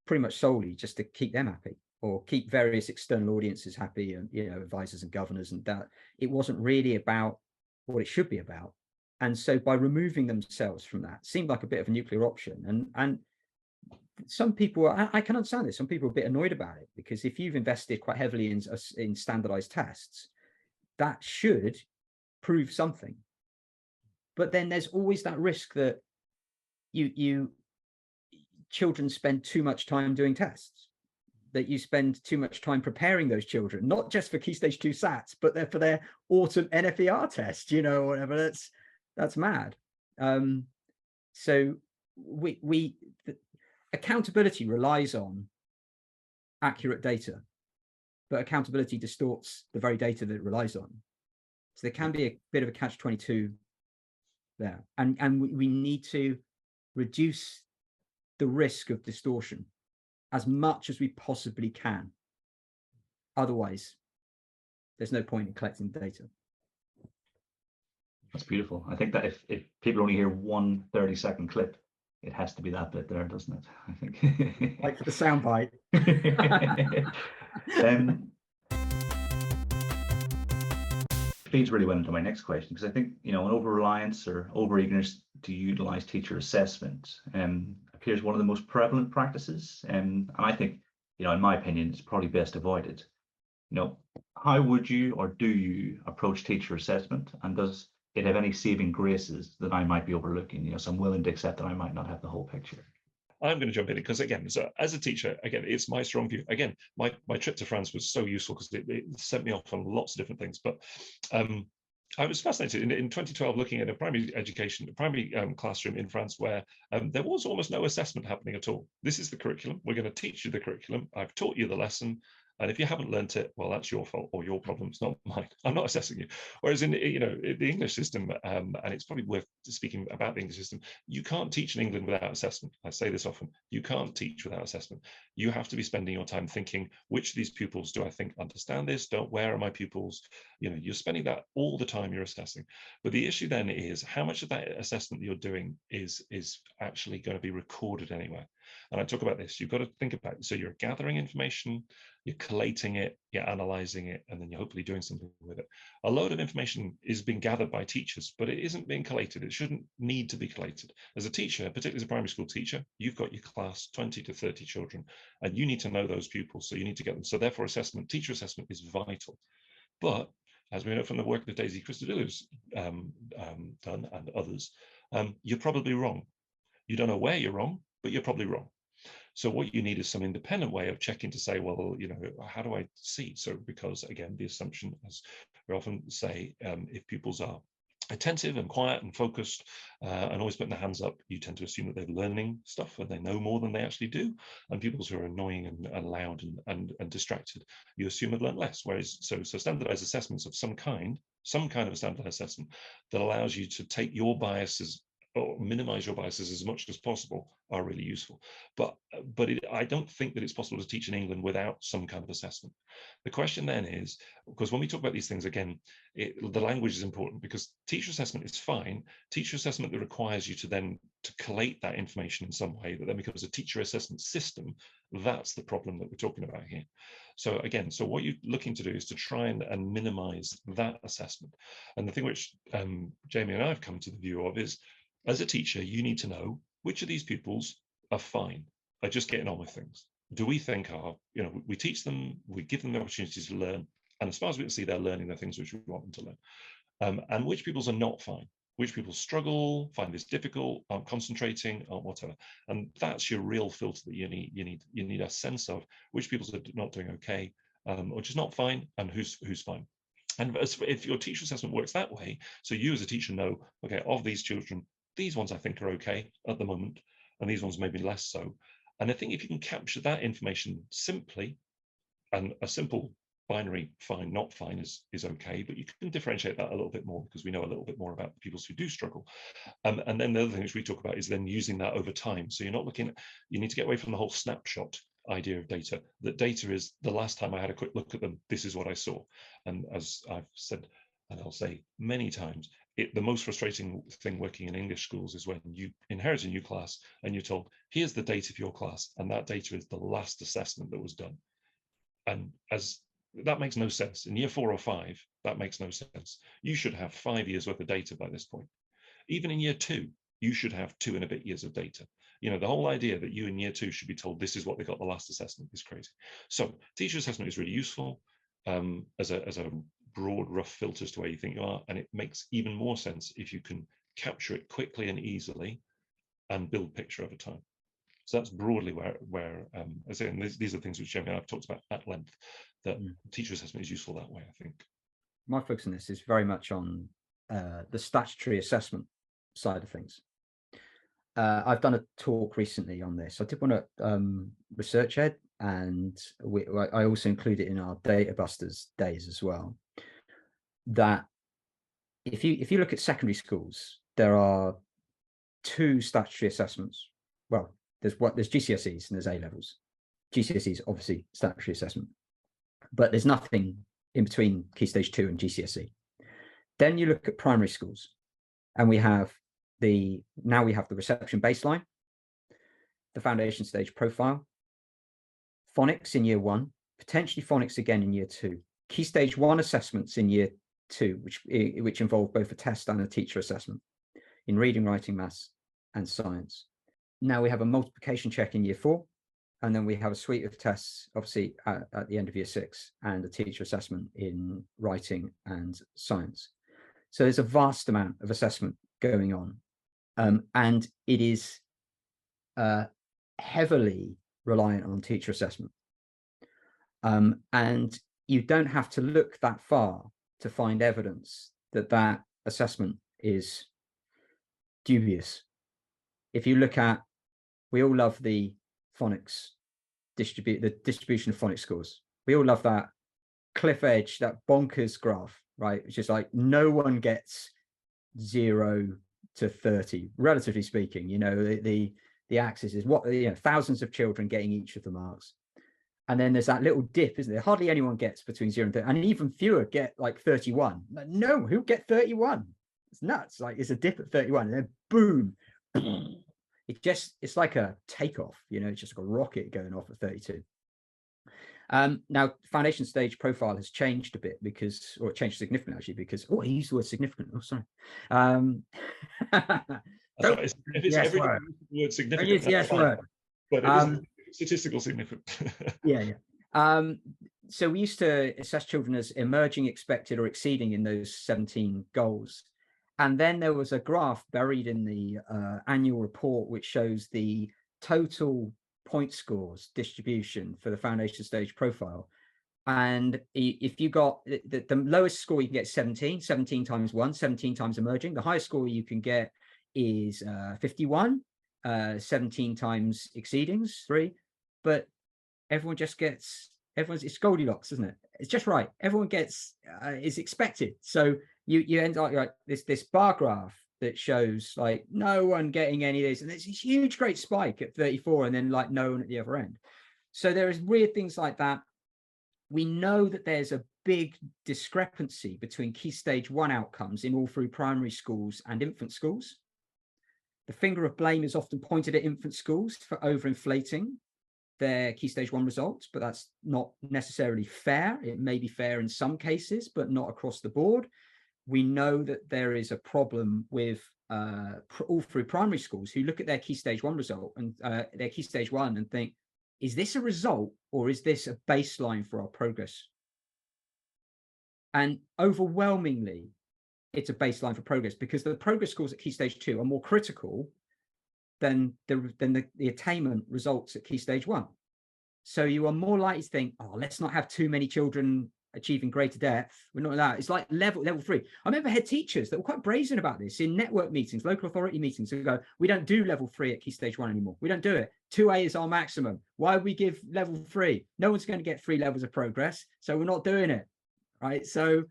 pretty much solely just to keep them happy, or keep various external audiences happy, and advisors and governors, and that it wasn't really about what it should be about. And so by removing themselves from that, seemed like a bit of a nuclear option. And some people, I can understand this, some people are a bit annoyed about it, because if you've invested quite heavily in standardized tests, that should prove something. but then there's always that risk that children spend too much time doing tests, that you spend too much time preparing those children, not just for Key Stage 2 SATs, but for their autumn NFER test, or whatever. That's mad. So accountability relies on accurate data, but accountability distorts the very data that it relies on. So there can be a bit of a catch-22 there, and we need to reduce the risk of distortion as much as we possibly can. Otherwise, there's no point in collecting data. That's beautiful. I think that if people only hear one 30-second clip, it has to be that bit there, doesn't it? I think. Like the soundbite. Feeds really went into my next question, because I think, an over-reliance or over-eagerness to utilize teacher assessment appears one of the most prevalent practices. And I think, in my opinion, it's probably best avoided. How would you or do you approach teacher assessment? And does it have any saving graces that I might be overlooking? So I'm willing to accept that I might not have the whole picture. I'm going to jump in because, again, so as a teacher, again, it's my strong view. Again, my trip to France was so useful because it sent me off on lots of different things. But I was fascinated in 2012 looking at a primary classroom in France where there was almost no assessment happening at all. This is the curriculum. We're going to teach you the curriculum. I've taught you the lesson. And if you haven't learnt it, well, that's your fault or your problem. It's not mine. I'm not assessing you. Whereas in the English system, and it's probably worth speaking about the English system, you can't teach in England without assessment. I say this often. You can't teach without assessment. You have to be spending your time thinking, which of these pupils do I think understand this? Where are my pupils? You're spending that all the time you're assessing. But the issue then is how much of that assessment you're doing is actually going to be recorded anywhere. And I talk about this. You've got to think about it. So you're gathering information, you're collating it, you're analyzing it, and then you're hopefully doing something with it. A load of information is being gathered by teachers, but it isn't being collated. It shouldn't need to be collated. As a teacher, particularly as a primary school teacher, you've got your class 20 to 30 children, and you need to know those pupils, so you need to get them. So therefore, teacher assessment is vital. But as we know from the work that Daisy Christodoulou's done and others, you're probably wrong. You don't know where you're wrong, but you're probably wrong. So what you need is some independent way of checking to say, well, how do I see? So because, again, the assumption, as we often say, if pupils are attentive and quiet and focused and always putting their hands up, you tend to assume that they're learning stuff and they know more than they actually do. And pupils who are annoying and loud and distracted, you assume have learned less. Whereas, so standardized assessments of some kind of a standardized assessment that allows you to take your biases or minimize your biases as much as possible are really useful. But I don't think that it's possible to teach in England without some kind of assessment. The question then is, because when we talk about these things, again, the language is important, because teacher assessment is fine. Teacher assessment that requires you to collate that information in some way that then becomes a teacher assessment system, that's the problem that we're talking about here. So again, so what you're looking to do is to try and minimize that assessment. And the thing which Jamie and I have come to the view of is, as a teacher, you need to know which of these pupils are fine, are just getting on with things. Do we think we teach them, we give them the opportunities to learn, and as far as we can see, they're learning the things which we want them to learn. And which pupils are not fine, which people struggle, find this difficult, aren't concentrating, aren't whatever. And that's your real filter that you need a sense of which pupils are not doing okay, or just not fine, and who's fine. And if your teacher assessment works that way, so you as a teacher know, okay, of these children, these ones I think are okay at the moment, and these ones maybe less so. And I think if you can capture that information simply, and a simple binary fine, not fine is okay, but you can differentiate that a little bit more because we know a little bit more about the pupils who do struggle. And then the other thing which we talk about is then using that over time. So you're not looking at, you need to get away from the whole snapshot idea of data. That data is the last time I had a quick look at them, this is what I saw. And as I've said, and I'll say many times, the most frustrating thing working in English schools is when you inherit a new class and you're told, here's the data for your class, and that data is the last assessment that was done. And as that makes no sense. In year 4 or 5, that makes no sense. You should have 5 years worth of data by this point. Even in year 2, you should have 2 and a bit years of data. The whole idea that you in year 2 should be told this is what they got the last assessment is crazy. So teacher assessment is really useful as a broad, rough filter as to where you think you are. And it makes even more sense if you can capture it quickly and easily, and build picture over time. So that's broadly where as in these are things which Jamie and I've talked about at length, that teacher assessment is useful that way, I think. My focus on this is very much on the statutory assessment side of things. I've done a talk recently on this. I did one at Research Ed, and I also include it in our Data Busters days as well. That if you look at secondary schools, there are 2 statutory assessments. Well, there's GCSEs and there's A levels. GCSEs obviously statutory assessment, but there's nothing in between Key Stage 2 and GCSE. Then you look at primary schools, and we have the reception baseline, the foundation stage profile, phonics in year 1, potentially phonics again in year 2, Key Stage 1 assessments in year 2, which involve both a test and a teacher assessment in reading, writing, maths, and science. Now we have a multiplication check in year 4, and then we have a suite of tests, obviously, at the end of year 6, and a teacher assessment in writing and science. So there's a vast amount of assessment going on, and it is heavily reliant on teacher assessment. And you don't have to look that far to find evidence that assessment is dubious. If you look at, we all love the phonics the distribution of phonics scores. We all love that cliff edge, that bonkers graph, right? Which is like no one gets 0 to 30, relatively speaking. You know, the axis is what, you know, thousands of children getting each of the marks. And then there's that little dip, isn't there? Hardly anyone gets between 0 and 30, and even fewer get like 31. Like, no, who get 31? It's nuts. Like, it's a dip at 31, and then boom. It's like a takeoff, you know, it's just like a rocket going off at 32. Now, foundation stage profile has changed a bit or it changed significantly actually, because, I used the word significant. Oh, sorry. If it's every word significant, yes word. But it isn't statistical significant. Yeah. So we used to assess children as emerging, expected, or exceeding in those 17 goals. And then there was a graph buried in the annual report, which shows the total point scores distribution for the foundation stage profile. And if you got the lowest score, you can get 17 times 1, 17 times emerging. The highest score you can get is 51, 17 times exceedings, 3. But everyone just gets, it's Goldilocks, isn't it? It's just right. Everyone gets, is expected. So you end up like this bar graph that shows like no one getting any of this, and there's this huge great spike at 34, and then like no one at the other end. So there is weird things like that. We know that there's a big discrepancy between Key Stage 1 outcomes in all through primary schools and infant schools. The finger of blame is often pointed at infant schools for overinflating their Key Stage 1 results, but that's not necessarily fair. It may be fair in some cases, but not across the board. We know that there is a problem with all through primary schools who look at their Key Stage 1 result and their Key Stage 1 and think, is this a result or is this a baseline for our progress? And overwhelmingly, it's a baseline for progress, because the progress scores at Key Stage 2 are more critical than the attainment results at Key Stage 1. So you are more likely to think, let's not have too many children achieving greater depth. We're not allowed. It's like level 3. I remember head teachers that were quite brazen about this in network meetings, local authority meetings, who go, we don't do level 3 at Key Stage 1 anymore. We don't do it. 2A is our maximum. Why would we give level 3? No one's going to get 3 levels of progress, so we're not doing it. Right. So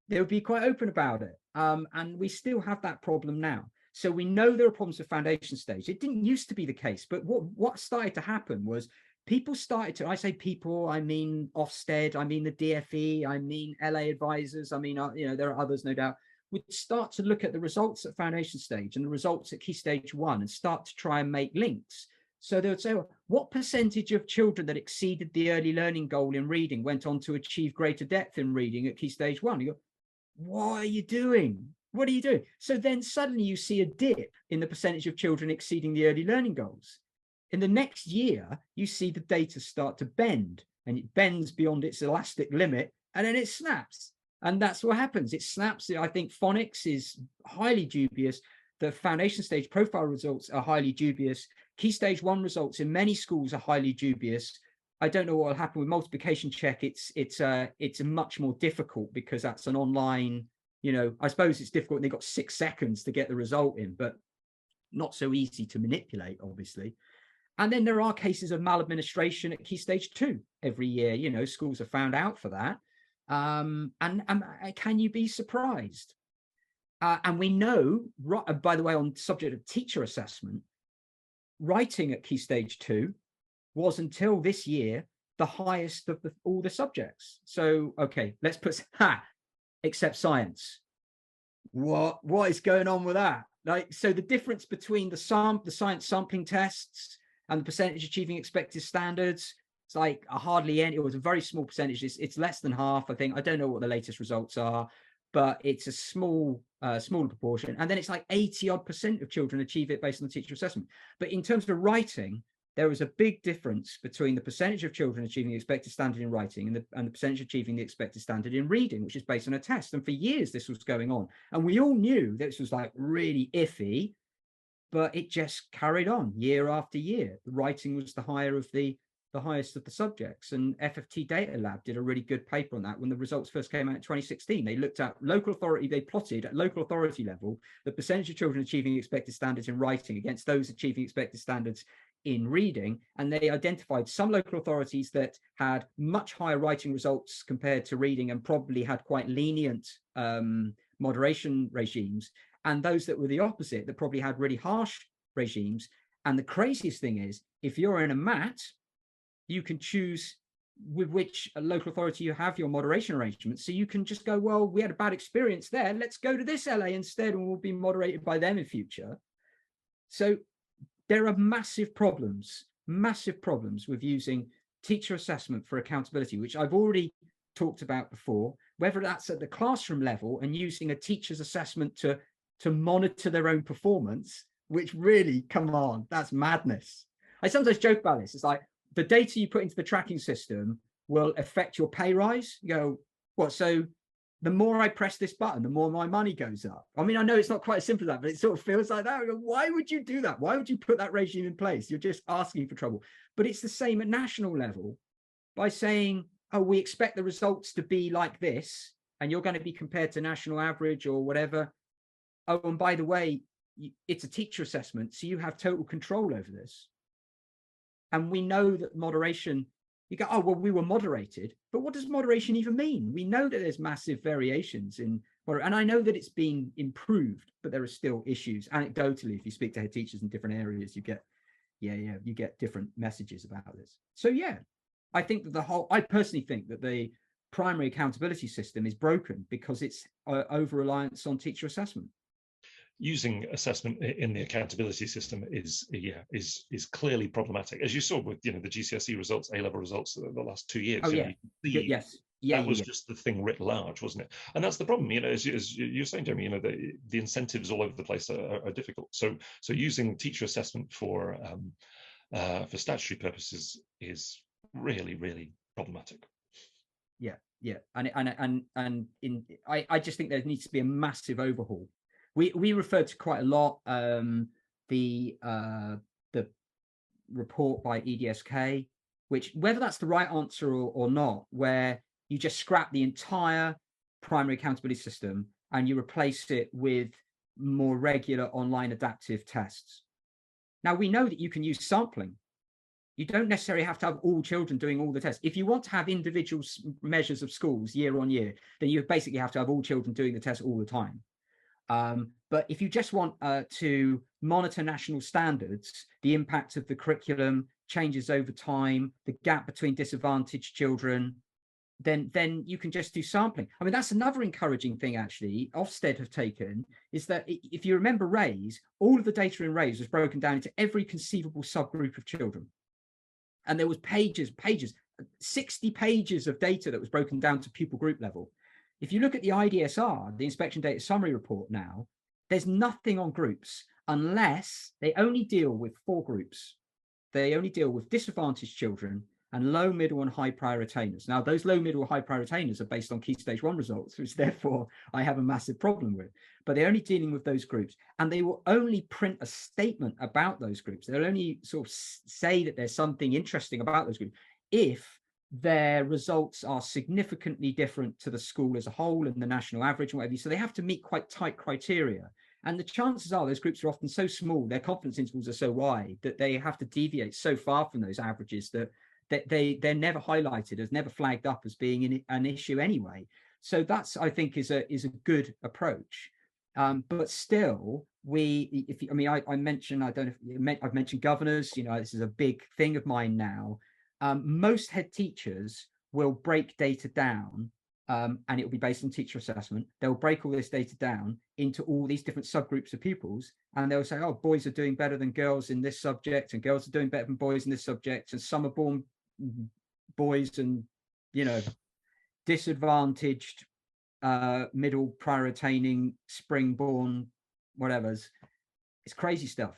they would be quite open about it. And we still have that problem now. So we know there are problems with foundation stage. It didn't used to be the case, but what started to happen was people started to, I say people, I mean Ofsted, I mean the DFE, I mean LA advisors, I mean, there are others, no doubt, would start to look at the results at foundation stage and the results at Key Stage 1 and start to try and make links. So they would say, well, what percentage of children that exceeded the early learning goal in reading went on to achieve greater depth in reading at Key Stage 1? You go, what are you doing? What are you doing? So then suddenly you see a dip in the percentage of children exceeding the early learning goals. In the next year, you see the data start to bend, and it bends beyond its elastic limit, and then it snaps. And that's what happens. It snaps. I think phonics is highly dubious. the foundation stage profile results are highly dubious. Key stage 1 results in many schools are highly dubious. I don't know what will happen with multiplication check. It's much more difficult because that's an online, I suppose it's difficult and they've got 6 seconds to get the result in, but not so easy to manipulate, obviously. And then there are cases of maladministration at key stage 2 every year. Schools are found out for that. And can you be surprised? And we know, by the way, on the subject of teacher assessment, writing at key stage 2 was until this year the highest of all the subjects. So, okay, let's put except science. What is going on with that? So the difference between the science sampling tests and the percentage achieving expected standards, it's like hardly any. It was a very small percentage. It's less than half, I think. I don't know what the latest results are, but it's a smaller proportion. And then it's like 80% of children achieve it based on the teacher assessment. But in terms of writing, there was a big difference between the percentage of children achieving the expected standard in writing and the percentage achieving the expected standard in reading, which is based on a test. And for years, this was going on. And we all knew this was like really iffy, but it just carried on year after year. The writing was the highest of the subjects. And FFT Data Lab did a really good paper on that when the results first came out in 2016. They looked at they plotted at local authority level the percentage of children achieving expected standards in writing against those achieving expected standards in reading, and they identified some local authorities that had much higher writing results compared to reading and probably had quite lenient moderation regimes, and those that were the opposite, that probably had really harsh regimes. And the craziest thing is, if you're in a MAT, you can choose with which local authority you have your moderation arrangement. So you can just go, well, we had a bad experience there, let's go to this LA instead, and we'll be moderated by them in future. So there are massive problems with using teacher assessment for accountability, which I've already talked about before, whether that's at the classroom level and using a teacher's assessment to monitor their own performance, which really, come on, that's madness. I sometimes joke about this. It's like the data you put into the tracking system will affect your pay rise. You go, what? So the more I press this button, the more my money goes up. I mean, I know it's not quite as simple as that, but it sort of feels like that. Why would you do that? Why would you put that regime in place? You're just asking for trouble. But it's the same at national level by saying, oh, we expect the results to be like this, and you're going to be compared to national average or whatever. Oh, and by the way, it's a teacher assessment, so you have total control over this. And we know that moderation, you go, oh, well, we were moderated, but what does moderation even mean? We know that there's massive variations and I know that it's been improved, but there are still issues. Anecdotally, if you speak to head teachers in different areas, you get different messages about this. So yeah, I think that I personally think that the primary accountability system is broken because it's over-reliance on teacher assessment. Using assessment in the accountability system is clearly problematic, as you saw with the GCSE results, A-level results the last 2 years. Oh yeah, yes, yeah, that was just the thing writ large, wasn't it? And that's the problem. As you're saying, Jeremy, the incentives all over the place are difficult. So using teacher assessment for statutory purposes is really, really problematic. Yeah, and I just think there needs to be a massive overhaul. We referred to quite a lot the report by EDSK, which, whether that's the right answer or not, where you just scrap the entire primary accountability system and you replace it with more regular online adaptive tests. Now, we know that you can use sampling. You don't necessarily have to have all children doing all the tests. If you want to have individual measures of schools year on year, then you basically have to have all children doing the tests all the time. But if you just want to monitor national standards, the impact of the curriculum, changes over time, the gap between disadvantaged children, then you can just do sampling. I mean, that's another encouraging thing, actually, Ofsted have taken, is that if you remember RAISE, all of the data in RAISE was broken down into every conceivable subgroup of children. And there was pages, 60 pages of data that was broken down to pupil group level. If you look at the IDSR, the Inspection Data Summary Report now, there's nothing on groups unless they only deal with 4 groups. They only deal with disadvantaged children and low, middle, and high prior retainers. Now, those low, middle, high prior retainers are based on Key Stage 1 results, which therefore I have a massive problem with. But they're only dealing with those groups, and they will only print a statement about those groups. They'll only sort of say that there's something interesting about those groups if their results are significantly different to the school as a whole and the national average and whatever. So they have to meet quite tight criteria. And the chances are those groups are often so small, their confidence intervals are so wide that they have to deviate so far from those averages that they're never highlighted, as never flagged up as being an issue anyway. So that's, I think, is a good approach. But still, I mentioned, I've mentioned governors. This is a big thing of mine now. Most head teachers will break data down, and it will be based on teacher assessment. They'll break all this data down into all these different subgroups of pupils, and they'll say, oh, boys are doing better than girls in this subject, and girls are doing better than boys in this subject, and some are born boys and, disadvantaged, middle prior retaining, spring born, whatever's. It's crazy stuff.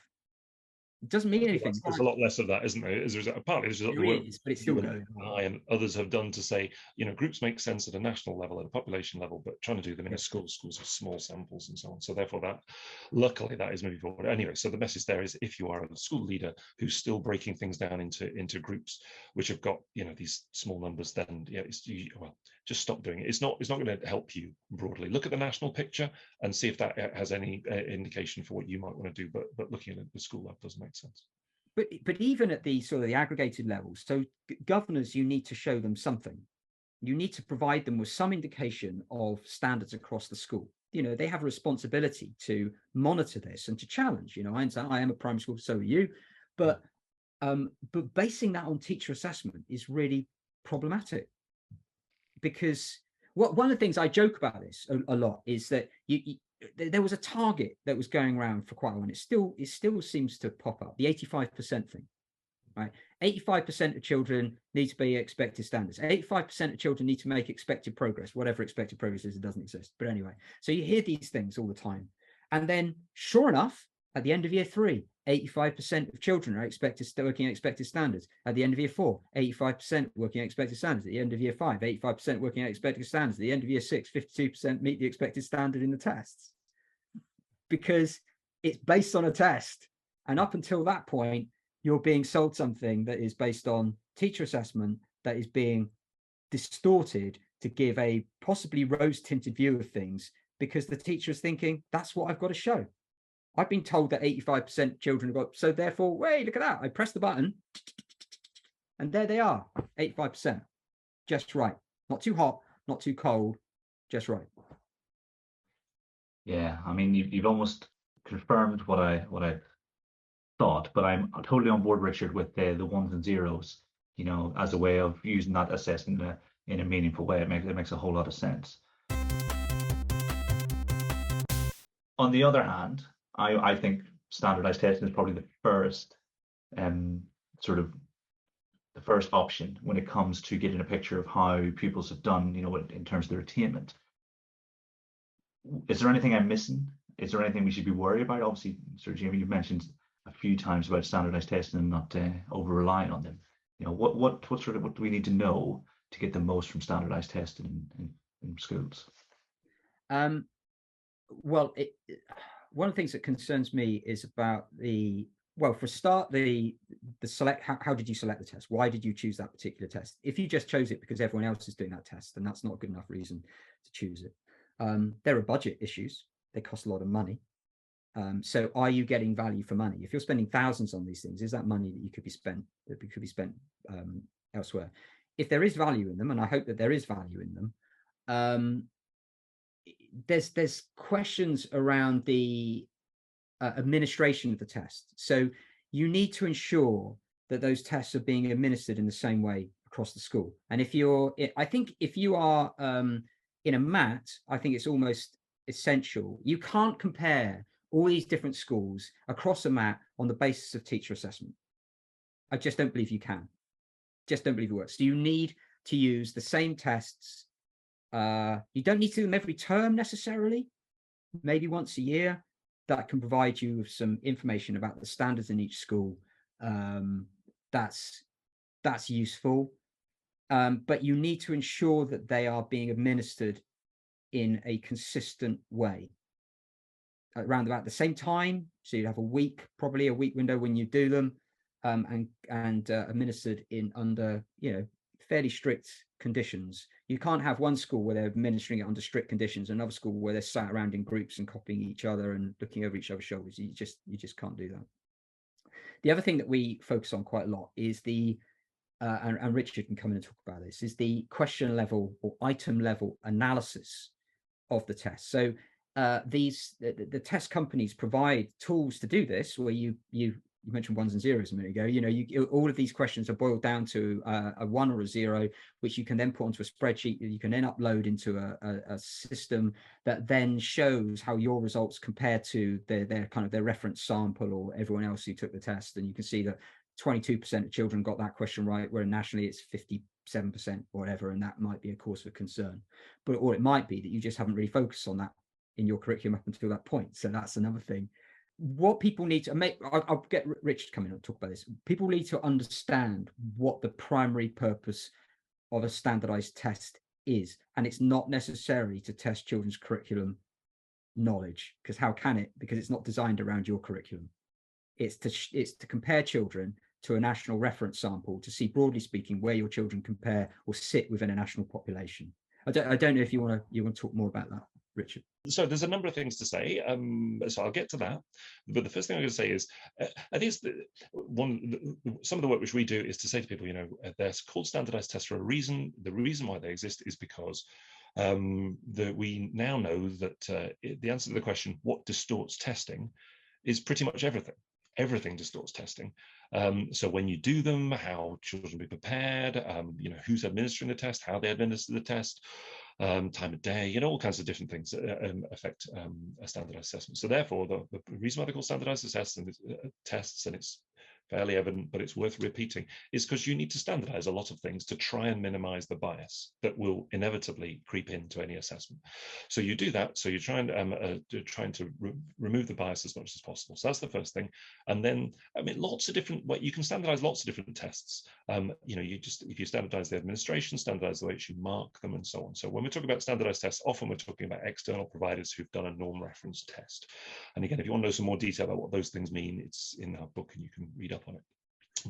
It doesn't mean anything. There's a lot less of that, isn't there? Partly there's a lot of work but it's still going on. And others have done to say, groups make sense at a national level, at a population level, but trying to do them in a schools are small samples and so on. So therefore, luckily that is moving forward. Anyway, so the message there is, if you are a school leader who's still breaking things down into groups which have got these small numbers, then just stop doing it. It's not going to help you broadly. Look at the national picture and see if that has any indication for what you might want to do. But looking at the school level doesn't make sense. But even at the sort of the aggregated levels, so governors, you need to show them something. You need to provide them with some indication of standards across the school. They have a responsibility to monitor this and to challenge. I understand, I am a primary school, so are you, but basing that on teacher assessment is really problematic, because one of the things I joke about this a lot is that there was a target that was going around for quite a while, and it still seems to pop up, the 85% thing, right? 85% of children need to be expected standards. 85% of children need to make expected progress, whatever expected progress is, it doesn't exist. But anyway, so you hear these things all the time. And then sure enough, at the end of year 3, 85% of children are working at expected standards. At the end of year 4, 85% working at expected standards. At the end of year 5, 85% working at expected standards. At the end of year 6, 52% meet the expected standard in the tests. Because it's based on a test. And up until that point, you're being sold something that is based on teacher assessment that is being distorted to give a possibly rose-tinted view of things, because the teacher is thinking, that's what I've got to show. I've been told that 85% children have got, so therefore, wait, look at that. I press the button and there they are, 85%. Just right. Not too hot, not too cold, just right. Yeah, I mean, you've almost confirmed what I thought, but I'm totally on board, Richard, with the ones and zeros, as a way of using that assessment in a meaningful way. It makes a whole lot of sense. On the other hand, I think standardized testing is probably the first the first option when it comes to getting a picture of how pupils have done, in terms of their attainment. Is there anything I'm missing? Is there anything we should be worried about? Obviously, Sir Jamie, you've mentioned a few times about standardized testing and not over relying on them. What do we need to know to get the most from standardized testing in schools? Well, one of the things that concerns me is about for a start, the select. How did you select the test? Why did you choose that particular test? If you just chose it because everyone else is doing that test, then that's not a good enough reason to choose it. There are budget issues. They cost a lot of money. So are you getting value for money? If you're spending thousands on these things, is that money that could be spent elsewhere? If there is value in them, and I hope that there is value in them, there's questions around the administration of the test. So you need to ensure that those tests are being administered in the same way across the school. And if you are in a MAT, I think it's almost essential. You can't compare all these different schools across a MAT on the basis of teacher assessment. I just don't believe you can. Just don't believe it works. So you need to use the same tests. You don't need to do them every term necessarily, maybe once a year. That can provide you with some information about the standards in each school. That's that's useful. But you need to ensure that they are being administered in a consistent way around about the same time. So you'd have probably a week window when you do them, and administered in under, fairly strict conditions. You can't have one school where they're administering it under strict conditions, another school where they're sat around in groups and copying each other and looking over each other's shoulders. You just can't do that. The other thing that we focus on quite a lot is and Richard can come in and talk about this, is the question level or item level analysis of the test. So the test companies provide tools to do this, where you mentioned ones and zeros a minute ago. All of these questions are boiled down to a 1 or a 0, which you can then put onto a spreadsheet that you can then upload into a system that then shows how your results compare to their reference sample or everyone else who took the test. And you can see that 22% of children got that question right, where nationally it's 57% or whatever, and that might be a cause for concern. Or it might be that you just haven't really focused on that in your curriculum up until that point. So that's another thing. What people need to make, I'll get Rich to come in and talk about this. People need to understand what the primary purpose of a standardized test is. And it's not necessarily to test children's curriculum knowledge, because how can it? Because it's not designed around your curriculum. It's to compare children to a national reference sample to see, broadly speaking, where your children compare or sit within a national population. I don't know if you want to talk more about that, Richard. So there's a number of things to say, so I'll get to that. But the first thing I'm going to say is, I think some of the work which we do is to say to people, they're called standardized tests for a reason. The reason why they exist is because we now know that the answer to the question, what distorts testing, is pretty much everything. Everything distorts testing. So when you do them, how children be prepared, who's administering the test, how they administer the test, time of day, all kinds of different things affect a standardized assessment. So therefore, the reason why they're called standardized tests, and it's fairly evident, but it's worth repeating, is because you need to standardize a lot of things to try and minimize the bias that will inevitably creep into any assessment. So you do that, so you're trying to remove the bias as much as possible. So that's the first thing. And then, lots of different, you can standardize lots of different tests. If you standardize the administration, standardize the way you mark them, and so on. So when we talk about standardized tests, often we're talking about external providers who've done a norm reference test. And again, if you want to know some more detail about what those things mean, it's in our book and you can read up on it.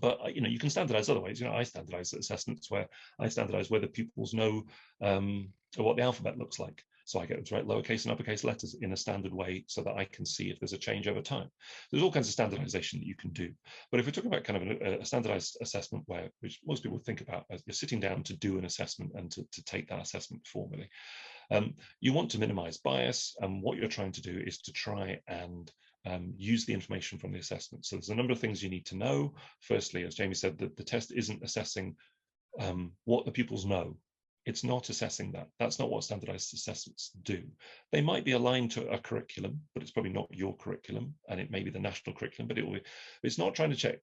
But you can standardize other ways. I standardize assessments where I standardize whether pupils know what the alphabet looks like. So I get them to write lowercase and uppercase letters in a standard way so that I can see if there's a change over time. There's all kinds of standardization that you can do. But if we're talking about kind of a standardized assessment which most people think about as you're sitting down to do an assessment and to take that assessment formally, you want to minimize bias. And what you're trying to do is to try and use the information from the assessment. So there's a number of things you need to know. Firstly, as Jamie said, that the test isn't assessing what the pupils know. It's not assessing that. That's not what standardized assessments do. They might be aligned to a curriculum, but it's probably not your curriculum, and it may be the national curriculum, but it's not trying to check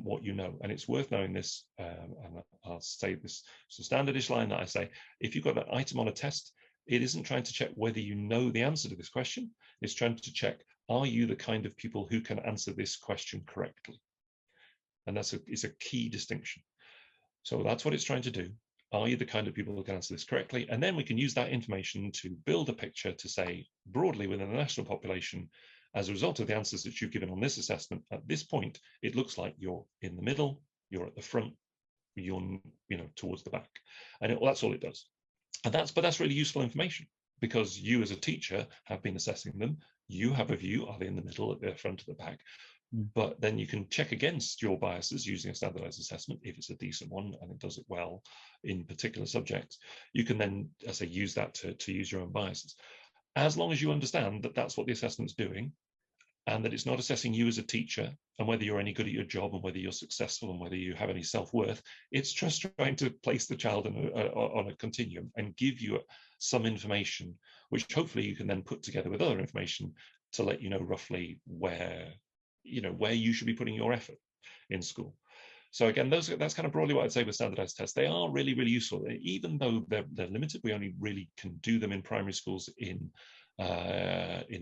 what you know. And it's worth knowing this, and I'll say this, it's a standardish line that I say, if you've got an item on a test, it isn't trying to check whether you know the answer to this question. It's trying to check, are you the kind of people who can answer this question correctly? And it's a key distinction. So that's what it's trying to do. Are you the kind of people who can answer this correctly? And then we can use that information to build a picture to say, broadly within the national population, as a result of the answers that you've given on this assessment, at this point, it looks like you're in the middle, you're at the front, you're towards the back. And that's all it does. And that's really useful information, because you as a teacher have been assessing them. You have a view, are they in the middle, at the front, at the back? But then you can check against your biases using a standardized assessment. If it's a decent one and it does it well in particular subjects, you can then, as I say, use that to use your own biases. As long as you understand that that's what the assessment's doing, and that it's not assessing you as a teacher and whether you're any good at your job and whether you're successful and whether you have any self-worth. It's just trying to place the child on a continuum and give you some information, which hopefully you can then put together with other information to let you know roughly where you should be putting your effort in school. So again, that's kind of broadly what I'd say with standardized tests. They are really, really useful, even though they're limited. We only really can do them in primary schools in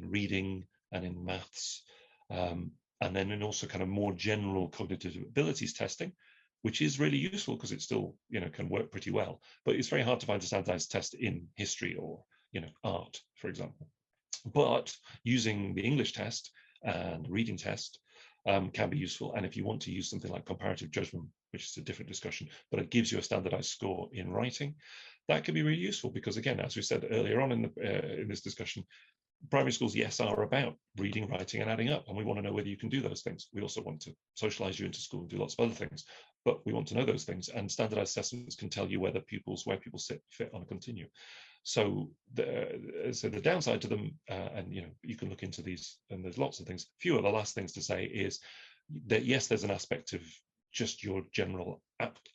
reading and in maths, and then in also kind of more general cognitive abilities testing. which is really useful because it still, can work pretty well. But it's very hard to find a standardized test in history or, art, for example. But using the English test and reading test can be useful. And if you want to use something like comparative judgment, which is a different discussion, but it gives you a standardized score in writing, that can be really useful because, again, as we said earlier on in this discussion, primary schools, yes, are about reading, writing, and adding up, and we want to know whether you can do those things. We also want to socialize you into school and do lots of other things, but we want to know those things, and standardized assessments can tell you where people fit on a continuum. So the downside to them, and you can look into these, and there's lots of things. Few of the last things to say is that yes, there's an aspect of just your general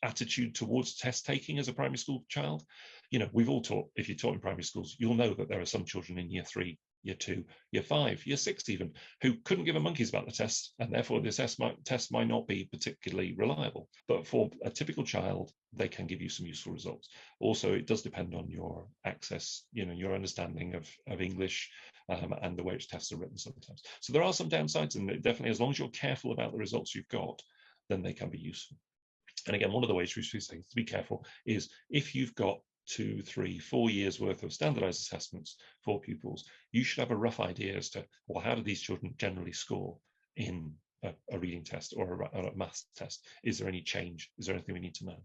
attitude towards test taking as a primary school child. We've all taught, if you taught in primary schools, you'll know that there are some children in year 3, year 2, year 5, year 6 even, who couldn't give a monkeys about the test, and therefore the test might not be particularly reliable. But for a typical child, they can give you some useful results. Also, it does depend on your access, your understanding of English and the way its tests are written sometimes. So there are some downsides, and definitely as long as you're careful about the results you've got, then they can be useful. And again, one of the ways we say to be careful is if you've got 2, 3, 4 years worth of standardized assessments for pupils, you should have a rough idea as to, well, how do these children generally score in a reading test or a maths test? Is there any change? Is there anything we need to know?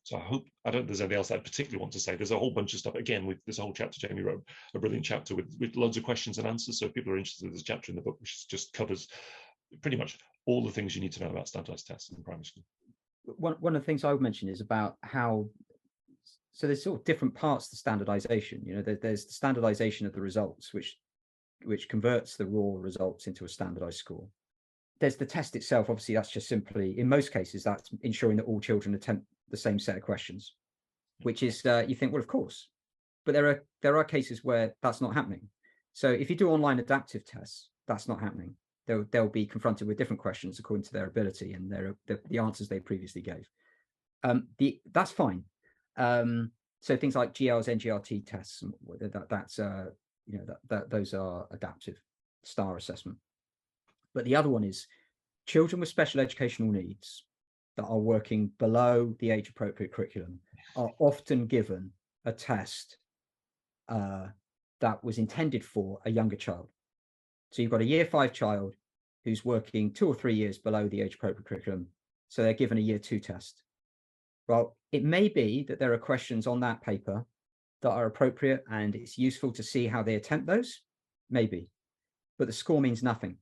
So I don't think there's anything else I particularly want to say. There's a whole bunch of stuff. Again, with this whole chapter, Jamie wrote a brilliant chapter with loads of questions and answers. So if people are interested, there's a chapter in the book which just covers pretty much all the things you need to know about standardized tests in primary school. One of the things I would mention is about how, so there's sort of different parts to standardization. There's the standardization of the results, which converts the raw results into a standardized score. There's the test itself. Obviously, that's just simply, in most cases, that's ensuring that all children attempt the same set of questions, which is, you think, well, of course. But there are cases where that's not happening. So if you do online adaptive tests, that's not happening. They'll be confronted with different questions according to their ability and the answers they previously gave. That's fine. So things like GLs, NGRT tests, those are adaptive STAR assessment. But the other one is children with special educational needs that are working below the age-appropriate curriculum are often given a test that was intended for a younger child. So you've got a year 5 child who's working 2 or 3 years below the age-appropriate curriculum, so they're given a year 2 test. Well, it may be that there are questions on that paper that are appropriate and it's useful to see how they attempt those, maybe, but the score means nothing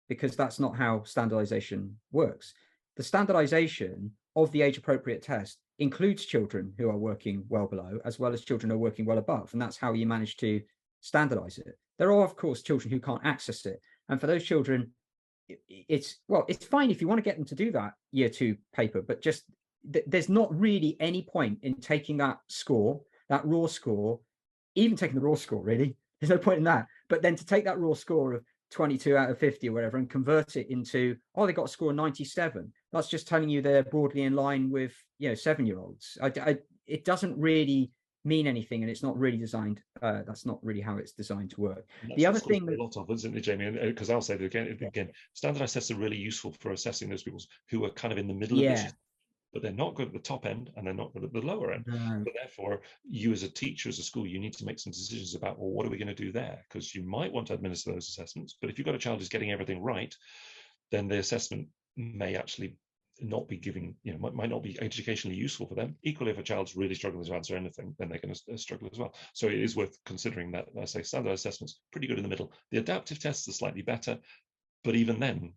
because that's not how standardization works. The standardization of the age-appropriate test includes children who are working well below as well as children who are working well above, and that's how you manage to standardize it. There are, of course, children who can't access it, and for those children, it's fine if you want to get them to do that year 2 paper, but just there's not really any point in taking that score, that raw score, even taking the raw score, really. There's no point in that. But then to take that raw score of 22 out of 50 or whatever and convert it into, oh, they got a score of 97. That's just telling you they're broadly in line with, 7-year-olds. It doesn't really mean anything, and it's not really designed. That's not really how it's designed to work. The other thing, a lot of, isn't it, Jamie? Because I'll say that again, standardized tests are really useful for assessing those people who are kind of in the middle of this, but they're not good at the top end and they're not good at the lower end. But therefore, you as a teacher, as a school, you need to make some decisions about, well, what are we going to do there? Because you might want to administer those assessments, but if you've got a child who's getting everything right, then the assessment may actually not be giving, might not be educationally useful for them. Equally, if a child's really struggling to answer anything, then they're going to struggle as well. So it is worth considering that, I say, standardized assessments, pretty good in the middle. The adaptive tests are slightly better, but even then,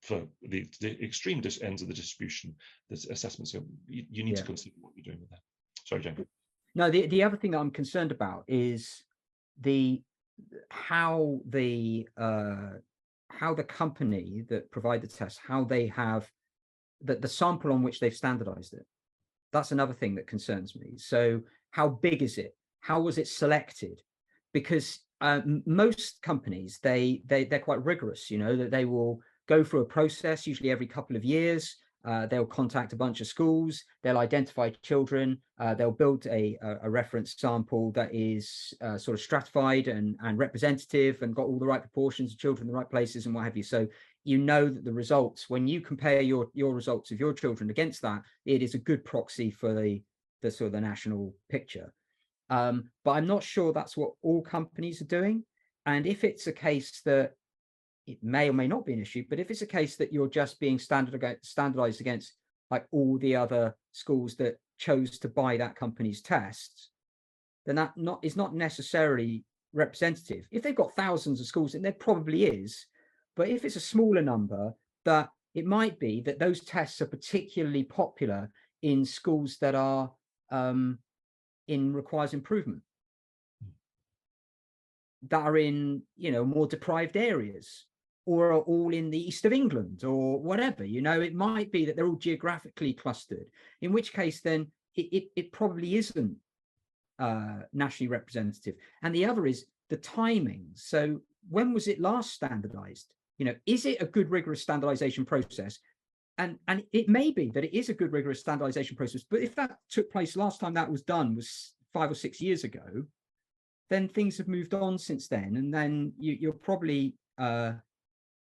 for the extreme ends of the distribution, the assessments, you need to consider what you're doing with that. Sorry, Jamie. No, the other thing that I'm concerned about is how the company that provide the test, how they have the sample on which they've standardized it. That's another thing that concerns me. So how big is it? How was it selected? Because most companies, they're quite rigorous, that they will go through a process, usually every couple of years. They'll contact a bunch of schools, they'll identify children, they'll build a reference sample that is sort of stratified and representative and got all the right proportions of children in the right places and what have you. So you know that the results, when you compare your results of your children against that, it is a good proxy for the sort of the national picture. But I'm not sure that's what all companies are doing. And if it's a case that it may or may not be an issue, but if it's a case that you're just being standardized against like all the other schools that chose to buy that company's tests, then that is not necessarily representative. If they've got thousands of schools, and there probably is, but if it's a smaller number, that it might be that those tests are particularly popular in schools that are requires improvement, that are in, you know, more deprived areas, or are all in the east of England or whatever. You know, it might be that they're all geographically clustered, in which case then it probably isn't nationally representative. And the other is the timing. So when was it last standardized? You know, is it a good rigorous standardization process? And it may be that it is a good rigorous standardization process, but if that took place last time that was done was 5 or 6 years ago, then things have moved on since then. And then you're probably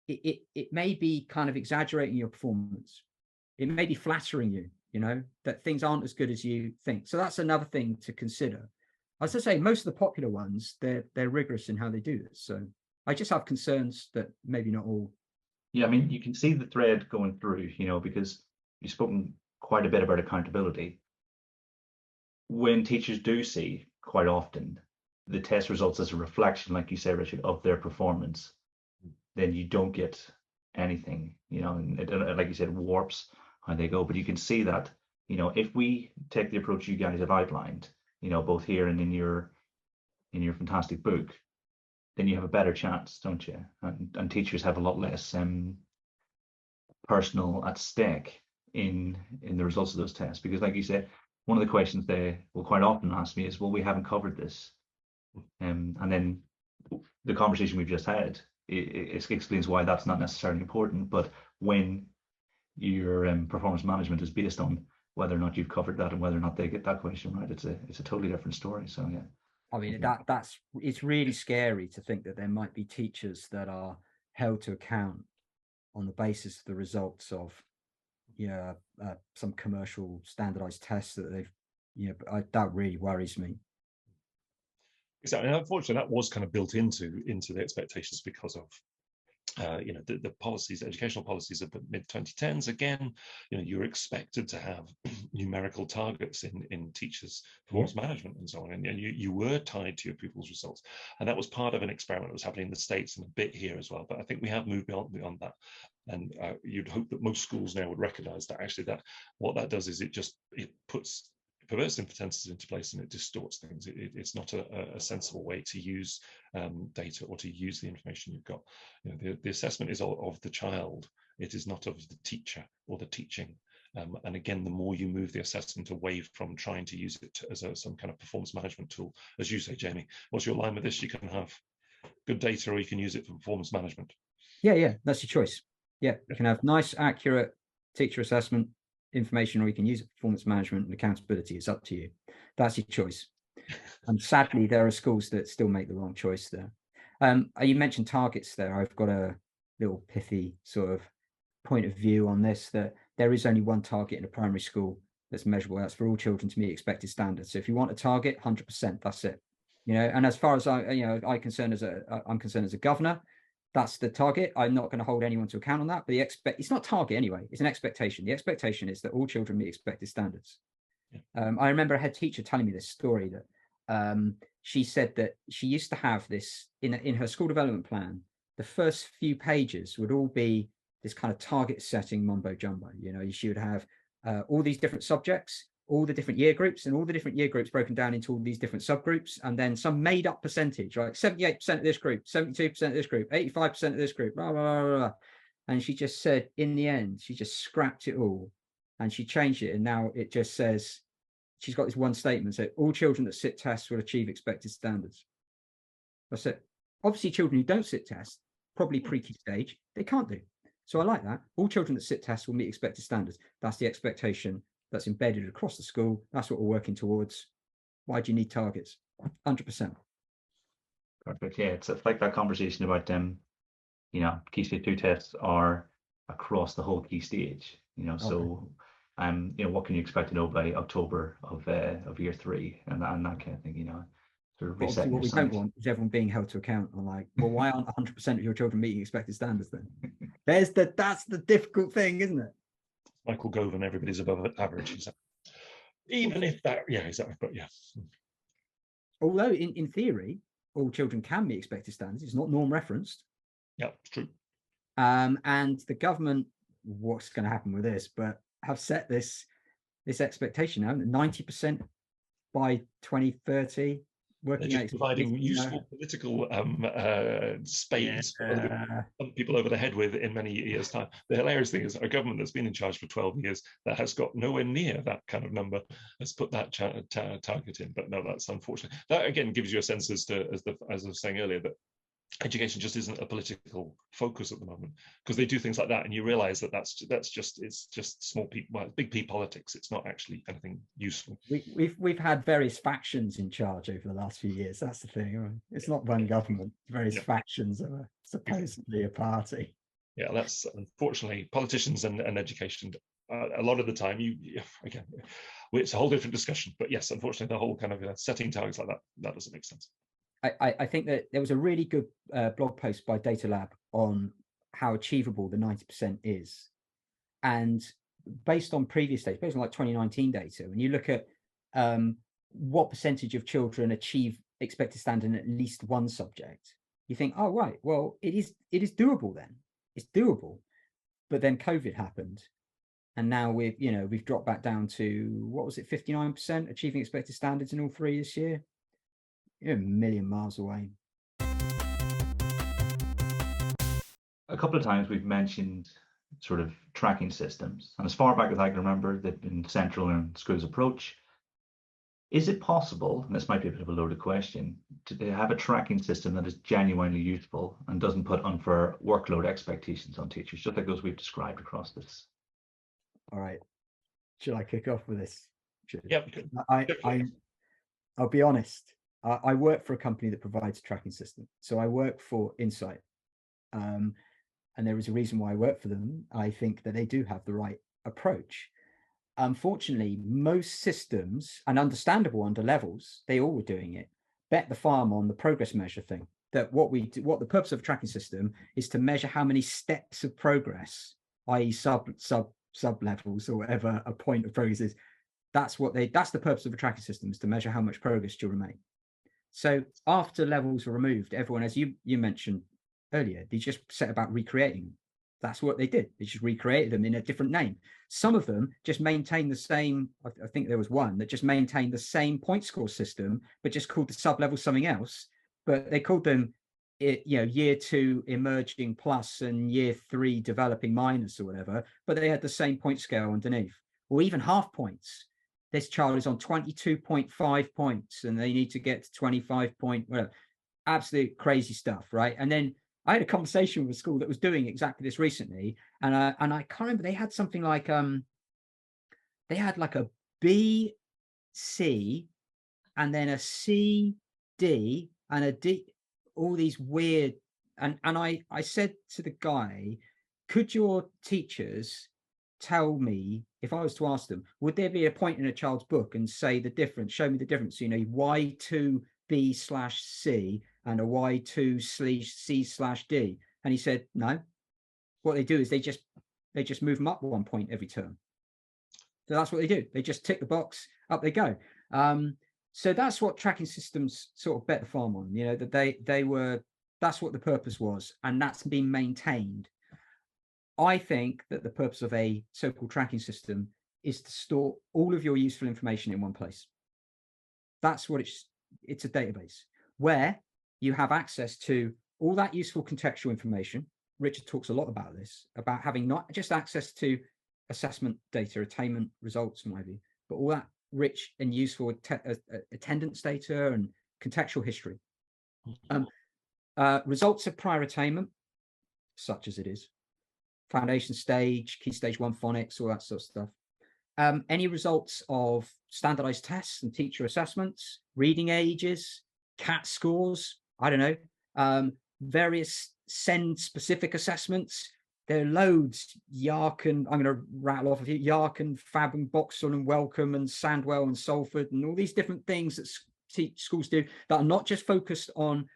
it may be kind of exaggerating your performance. It may be flattering you, you know, that things aren't as good as you think. So that's another thing to consider. As I say, most of the popular ones, they're rigorous in how they do this. So I just have concerns that maybe not all. Yeah, I mean, you can see the thread going through, you know, because you've spoken quite a bit about accountability. When teachers do see quite often the test results as a reflection, like you say, Richard, of their performance, then you don't get anything, you know, and it, like you said, warps how they go. But you can see that, you know, if we take the approach you guys have outlined, you know, both here and in your fantastic book, then you have a better chance, don't you? And teachers have a lot less personal at stake in the results of those tests, because like you said, one of the questions they will quite often ask me is, well, we haven't covered this, and then the conversation we've just had it explains why that's not necessarily important. But when your performance management is based on whether or not you've covered that and whether or not they get that question right, it's a totally different story. So yeah, I mean, it's really scary to think that there might be teachers that are held to account on the basis of the results of, you know, some commercial standardized tests that they've, you know, that really worries me. Exactly. And unfortunately, that was kind of built into the expectations because of you know, the policies, educational policies of the mid-2010s. Again, you know, you're expected to have numerical targets in teachers' performance management and so on, and you were tied to your pupils' results, and that was part of an experiment that was happening in the States and a bit here as well. But I think we have moved beyond that, and you'd hope that most schools now would recognise that actually that what that does is it puts perverse impedences into place and it distorts things. It's not a sensible way to use data or to use the information you've got. You know, the assessment is of the child. It is not of the teacher or the teaching. And again, the more you move the assessment away from trying to use it as some kind of performance management tool, as you say, Jamie, what's your line with this? You can have good data or you can use it for performance management. Yeah, that's your choice. Yeah, you can have nice, accurate teacher assessment information, or you can use it for performance management and accountability. It's up to you. That's your choice. And sadly, there are schools that still make the wrong choice there. You mentioned targets there. I've got a little pithy sort of point of view on this, that there is only one target in a primary school that's measurable. That's for all children to meet expected standards. So if you want a target, 100%, that's it. You know, and as far as I'm concerned as a governor, that's the target. I'm not going to hold anyone to account on that, but it's not target anyway. It's an expectation. The expectation is that all children meet expected standards. Yeah. I remember a head teacher telling me this story that she said that she used to have this in her school development plan. The first few pages would all be this kind of target setting mumbo jumbo. You know, she would have all these different subjects, all the different year groups, and all the different year groups broken down into all these different subgroups, and then some made up percentage, like 78% of this group, 72% of this group, 85% of this group, blah, blah, blah, blah. And she just said, in the end, she just scrapped it all and she changed it. And now it just says, she's got this one statement, so all children that sit tests will achieve expected standards. That's it. Obviously, children who don't sit tests, probably pre-key stage, they can't do. So I like that. All children that sit tests will meet expected standards. That's the expectation that's embedded across the school. That's what we're working towards. Why do you need targets? 100%. Perfect. Yeah, it's like that conversation about you know, Key Stage 2 tests are across the whole key stage, you know, so you know, what can you expect to know by October of year 3 and that kind of thing, you know, sort of resetting what we your don't sights. want is everyone being held to account on like, well, why aren't 100% of your children meeting expected standards then? That's the difficult thing, isn't it? Michael Gove and everybody's above average, exactly. Even if that, yeah, exactly, but yeah. Although in theory, all children can meet expected standards, it's not norm referenced. Yeah, it's true. And the government, what's going to happen with this, but have set this expectation now, 90% by 2030. They're just providing useful political spades for people over the head with in many years' time. The hilarious thing is, a government that's been in charge for 12 years that has got nowhere near that kind of number has put that target in. But no, that's unfortunate. That again gives you a sense as I was saying earlier, that education just isn't a political focus at the moment, because they do things like that and you realize that it's just small people, well, big P politics. It's not actually anything useful. We've had various factions in charge over the last few years. That's the thing, right? It's not one government, various factions of supposedly a party. Yeah, that's unfortunately politicians and education. A lot of the time, again, it's a whole different discussion, but yes, unfortunately, the whole kind of setting targets like that doesn't make sense. I think that there was a really good blog post by TDaPE on how achievable the 90% is. And based on previous data, based on like 2019 data, when you look at what percentage of children achieve expected standard in at least one subject, you think, oh, right, well, it is doable then. It's doable. But then COVID happened. And now we've dropped back down to, what was it, 59% achieving expected standards in all 3 this year? You're a million miles away. A couple of times we've mentioned sort of tracking systems, and as far back as I can remember, they've been central in schools' approach. Is it possible, and this might be a bit of a loaded question, to have a tracking system that is genuinely useful and doesn't put unfair workload expectations on teachers, just like those we've described across this? All right. Should I kick off with this? Yeah. I'll be honest. I work for a company that provides a tracking system. So I work for Insight. And there is a reason why I work for them. I think that they do have the right approach. Unfortunately, most systems, and understandable under levels, they all were doing it, bet the farm on the progress measure thing. That what the purpose of a tracking system is to measure how many steps of progress, i.e. sub levels or whatever a point of progress is. That's the purpose of a tracking system, is to measure how much progress you'll make. So after levels were removed, everyone, as you mentioned earlier, they just set about recreating. That's what they did. They just recreated them in a different name. Some of them just maintained the same. I think there was one that just maintained the same point score system, but just called the sub-level something else. But they called them, year 2 emerging plus and year 3 developing minus or whatever. But they had the same point scale underneath, or even half points. This child is on 22.5 points and they need to get to 25 point, whatever. Absolute crazy stuff, right? And then I had a conversation with a school that was doing exactly this recently, and I can't remember. They had something like they had like a B, C, and then a C, D, and a D. All these weird. And I said to the guy, could your teachers tell me, if I was to ask them, would there be a point in a child's book and say the difference, show me the difference, Y2B/C and a Y2C/D? And he said, no. What they do is they just move them up 1 point every term. So that's what they do. They just tick the box, up they go. So that's what tracking systems sort of bet the farm on, that that's what the purpose was, and that's been maintained. I think that the purpose of a so-called tracking system is to store all of your useful information in one place. That's what it's a database where you have access to all that useful contextual information. Richard talks a lot about this, about having not just access to assessment data, attainment results, maybe, but all that rich and useful attendance data and contextual history. Results of prior attainment, such as it is, foundation stage, key stage 1 phonics, all that sort of stuff. Any results of standardized tests and teacher assessments, reading ages, CAT scores, I don't know, various SEND specific assessments. There are loads. YARC and I'm going to rattle off a few. YARC and FAB and Boxall and Wellcome and Sandwell and Salford and all these different things that schools do that are not just focused on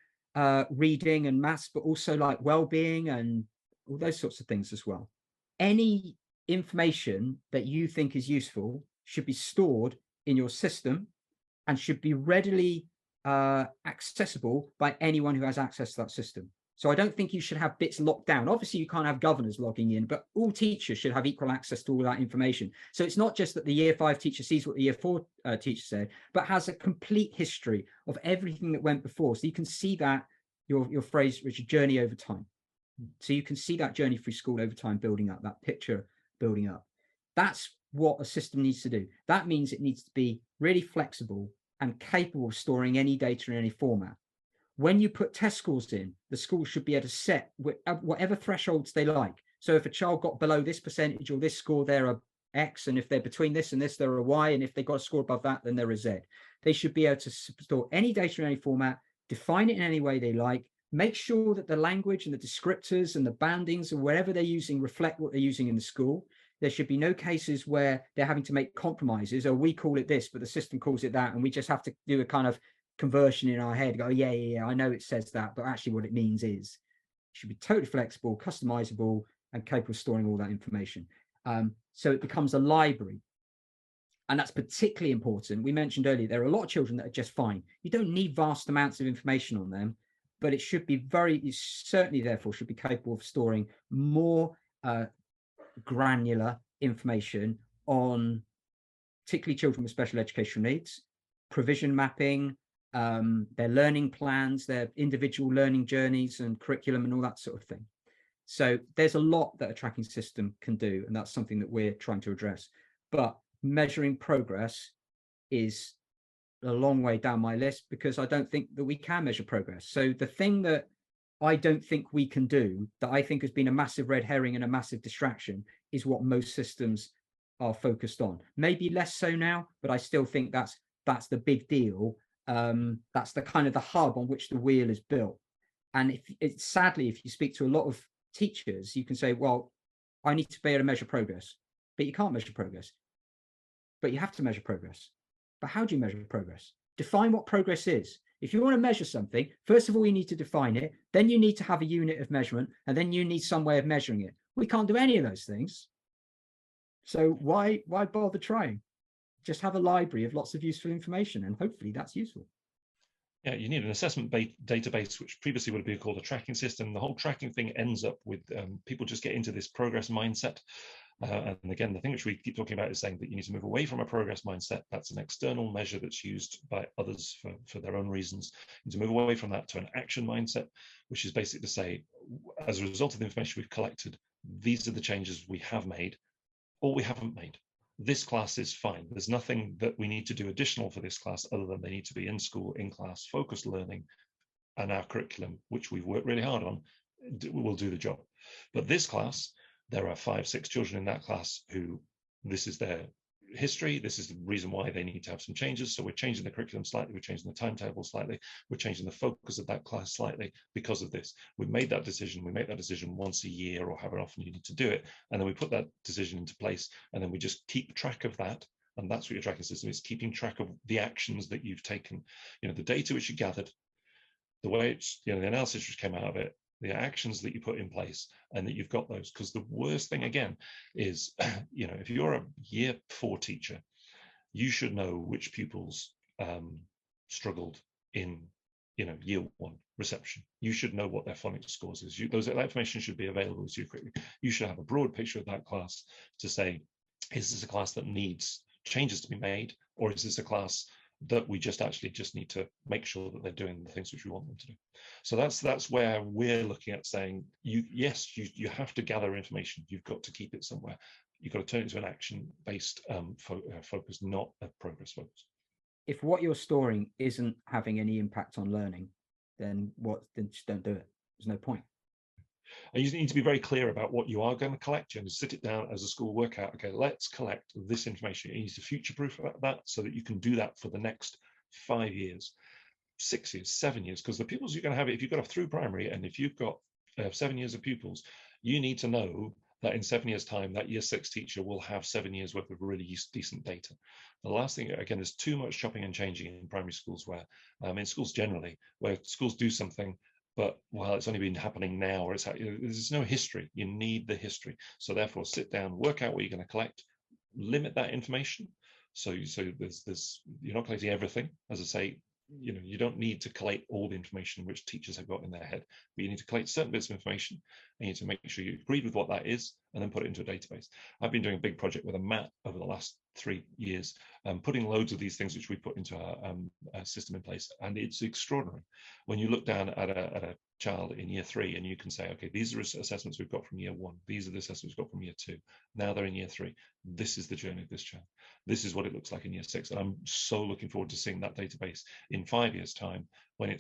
reading and maths, but also like well-being and all those sorts of things as well. Any information that you think is useful should be stored in your system and should be readily accessible by anyone who has access to that system. So I don't think you should have bits locked down. Obviously, you can't have governors logging in, but all teachers should have equal access to all that information. So it's not just that the year 5 teacher sees what the year 4 teacher said, but has a complete history of everything that went before. So you can see that, your phrase, Richard, journey over time. So you can see that journey through school over time building up, that picture building up. That's what a system needs to do. That means it needs to be really flexible and capable of storing any data in any format. When you put test scores in, the school should be able to set whatever thresholds they like. So if a child got below this percentage or this score, they're a X, and if they're between this and this, they're a Y, and if they got a score above that, then they're a Z. They should be able to store any data in any format, define it in any way they like, make sure that the language and the descriptors and the bandings or whatever they're using reflect what they're using in the school. There should be no cases where they're having to make compromises, or we call it this, but the system calls it that, and we just have to do a kind of conversion in our head, go, yeah, I know it says that, but actually what it means is it should be totally flexible, customizable, and capable of storing all that information. So it becomes a library. And that's particularly important. We mentioned earlier, there are a lot of children that are just fine. You don't need vast amounts of information on them, but it should be it certainly therefore should be capable of storing more granular information on particularly children with special educational needs, provision mapping, their learning plans, their individual learning journeys and curriculum and all that sort of thing. So there's a lot that a tracking system can do, and that's something that we're trying to address. But measuring progress is a long way down my list because I don't think that we can measure progress. So the thing that I don't think we can do, that I think has been a massive red herring and a massive distraction, is what most systems are focused on. Maybe less so now, but I still think that's the big deal. That's the kind of the hub on which the wheel is built. And sadly, if you speak to a lot of teachers, you can say, well, I need to be able to measure progress, but you can't measure progress. But you have to measure progress. But how do you measure progress? Define what progress is. If you want to measure something, first of all, you need to define it. Then you need to have a unit of measurement, and then you need some way of measuring it. We can't do any of those things. So why bother trying? Just have a library of lots of useful information, and hopefully that's useful. Yeah, you need an assessment database, which previously would have been called a tracking system. The whole tracking thing ends up with people just get into this progress mindset. And again, the thing which we keep talking about is saying that you need to move away from a progress mindset. That's an external measure that's used by others for their own reasons. You need to move away from that to an action mindset, which is basically to say, as a result of the information we've collected, these are the changes we have made or we haven't made. This class is fine. There's nothing that we need to do additional for this class other than they need to be in school, in class, focused learning, and our curriculum, which we've worked really hard on, will do the job. But this class, there are 5, 6 children in that class who this is their history. This is the reason why they need to have some changes. So we're changing the curriculum slightly. We're changing the timetable slightly. We're changing the focus of that class slightly because of this. We made that decision. We make that decision once a year or however often you need to do it. And then we put that decision into place. And then we just keep track of that. And that's what your tracking system is, keeping track of the actions that you've taken, the data which you gathered, the way it's, the analysis which came out of it, the actions that you put in place, and that you've got those. Because the worst thing again is, if you're a year 4 teacher, you should know which pupils struggled in, year 1 reception. You should know what their phonics scores is. That information should be available to you quickly. You should have a broad picture of that class to say, is this a class that needs changes to be made, or is this a class that we just need to make sure that they're doing the things which we want them to do. So that's where we're looking at saying, you have to gather information. You've got to keep it somewhere. You've got to turn it into an action-based focus, not a progress focus. If what you're storing isn't having any impact on learning, then just don't do it. There's no point. And you need to be very clear about what you are going to collect. You need to sit it down as a school, work out, okay, let's collect this information. You need to future-proof that so that you can do that for the next 5 years. 6 years, 7 years, because the pupils you're going to have, if you've got a through primary and if you've got 7 years of pupils, you need to know that in 7 years' time, that year 6 teacher will have 7 years worth of really decent data. The last thing, again, there's too much chopping and changing in primary schools where, in schools generally, where schools do something, but well, it's only been happening now, or there's no history. You need the history. So therefore, sit down, work out what you're going to collect, limit that information. So there's you're not collecting everything. As I say, you don't need to collate all the information which teachers have got in their head, but you need to collect certain bits of information, and you need to make sure you agree with what that is, and then put it into a database. I've been doing a big project with a Matt over the last 3 years, putting loads of these things which we put into our system in place, and it's extraordinary. When you look down at a child in year 3 and you can say, okay, these are assessments we've got from year 1, these are the assessments we've got from year 2, now they're in year 3, this is the journey of this child, this is what it looks like in year 6, and I'm so looking forward to seeing that database in 5 years' time, when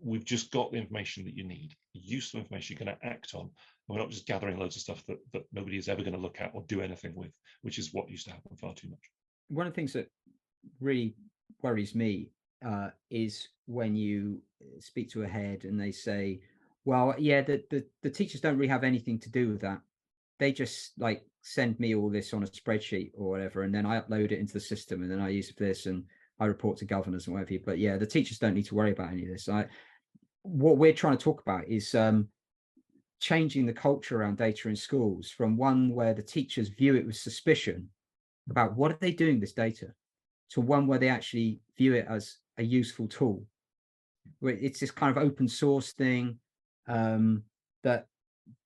we've just got the information that you need, useful information you're going to act on. We're not just gathering loads of stuff that nobody is ever going to look at or do anything with, which is what used to happen far too much. One of the things that really worries me is when you speak to a head and they say, well, yeah, the teachers don't really have anything to do with that. They just like send me all this on a spreadsheet or whatever, and then I upload it into the system, and then I use this and I report to governors and whatever. But yeah, the teachers don't need to worry about any of this. What we're trying to talk about is changing the culture around data in schools from one where the teachers view it with suspicion about what are they doing with this data, to one where they actually view it as a useful tool. Where it's this kind of open source thing, that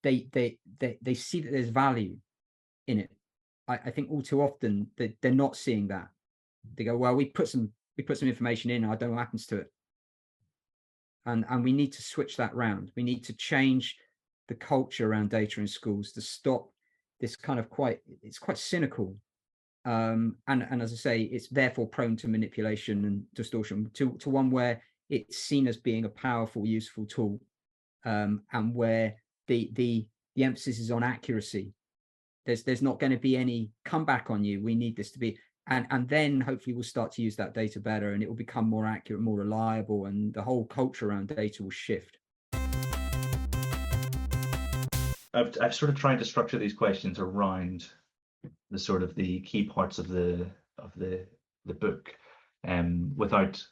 they see that there's value in it. I think all too often they're not seeing that. They go, well, we put some information in, I don't know what happens to it. And we need to switch that round. We need to change the culture around data in schools to stop this kind of quite cynical. And as I say, it's therefore prone to manipulation and distortion, to one where it's seen as being a powerful, useful tool, and where the emphasis is on accuracy. There's not going to be any comeback on you. We need this to be, and then hopefully we'll start to use that data better, and it will become more accurate, more reliable, and the whole culture around data will shift. I've sort of tried to structure these questions around the sort of the key parts of the book, without,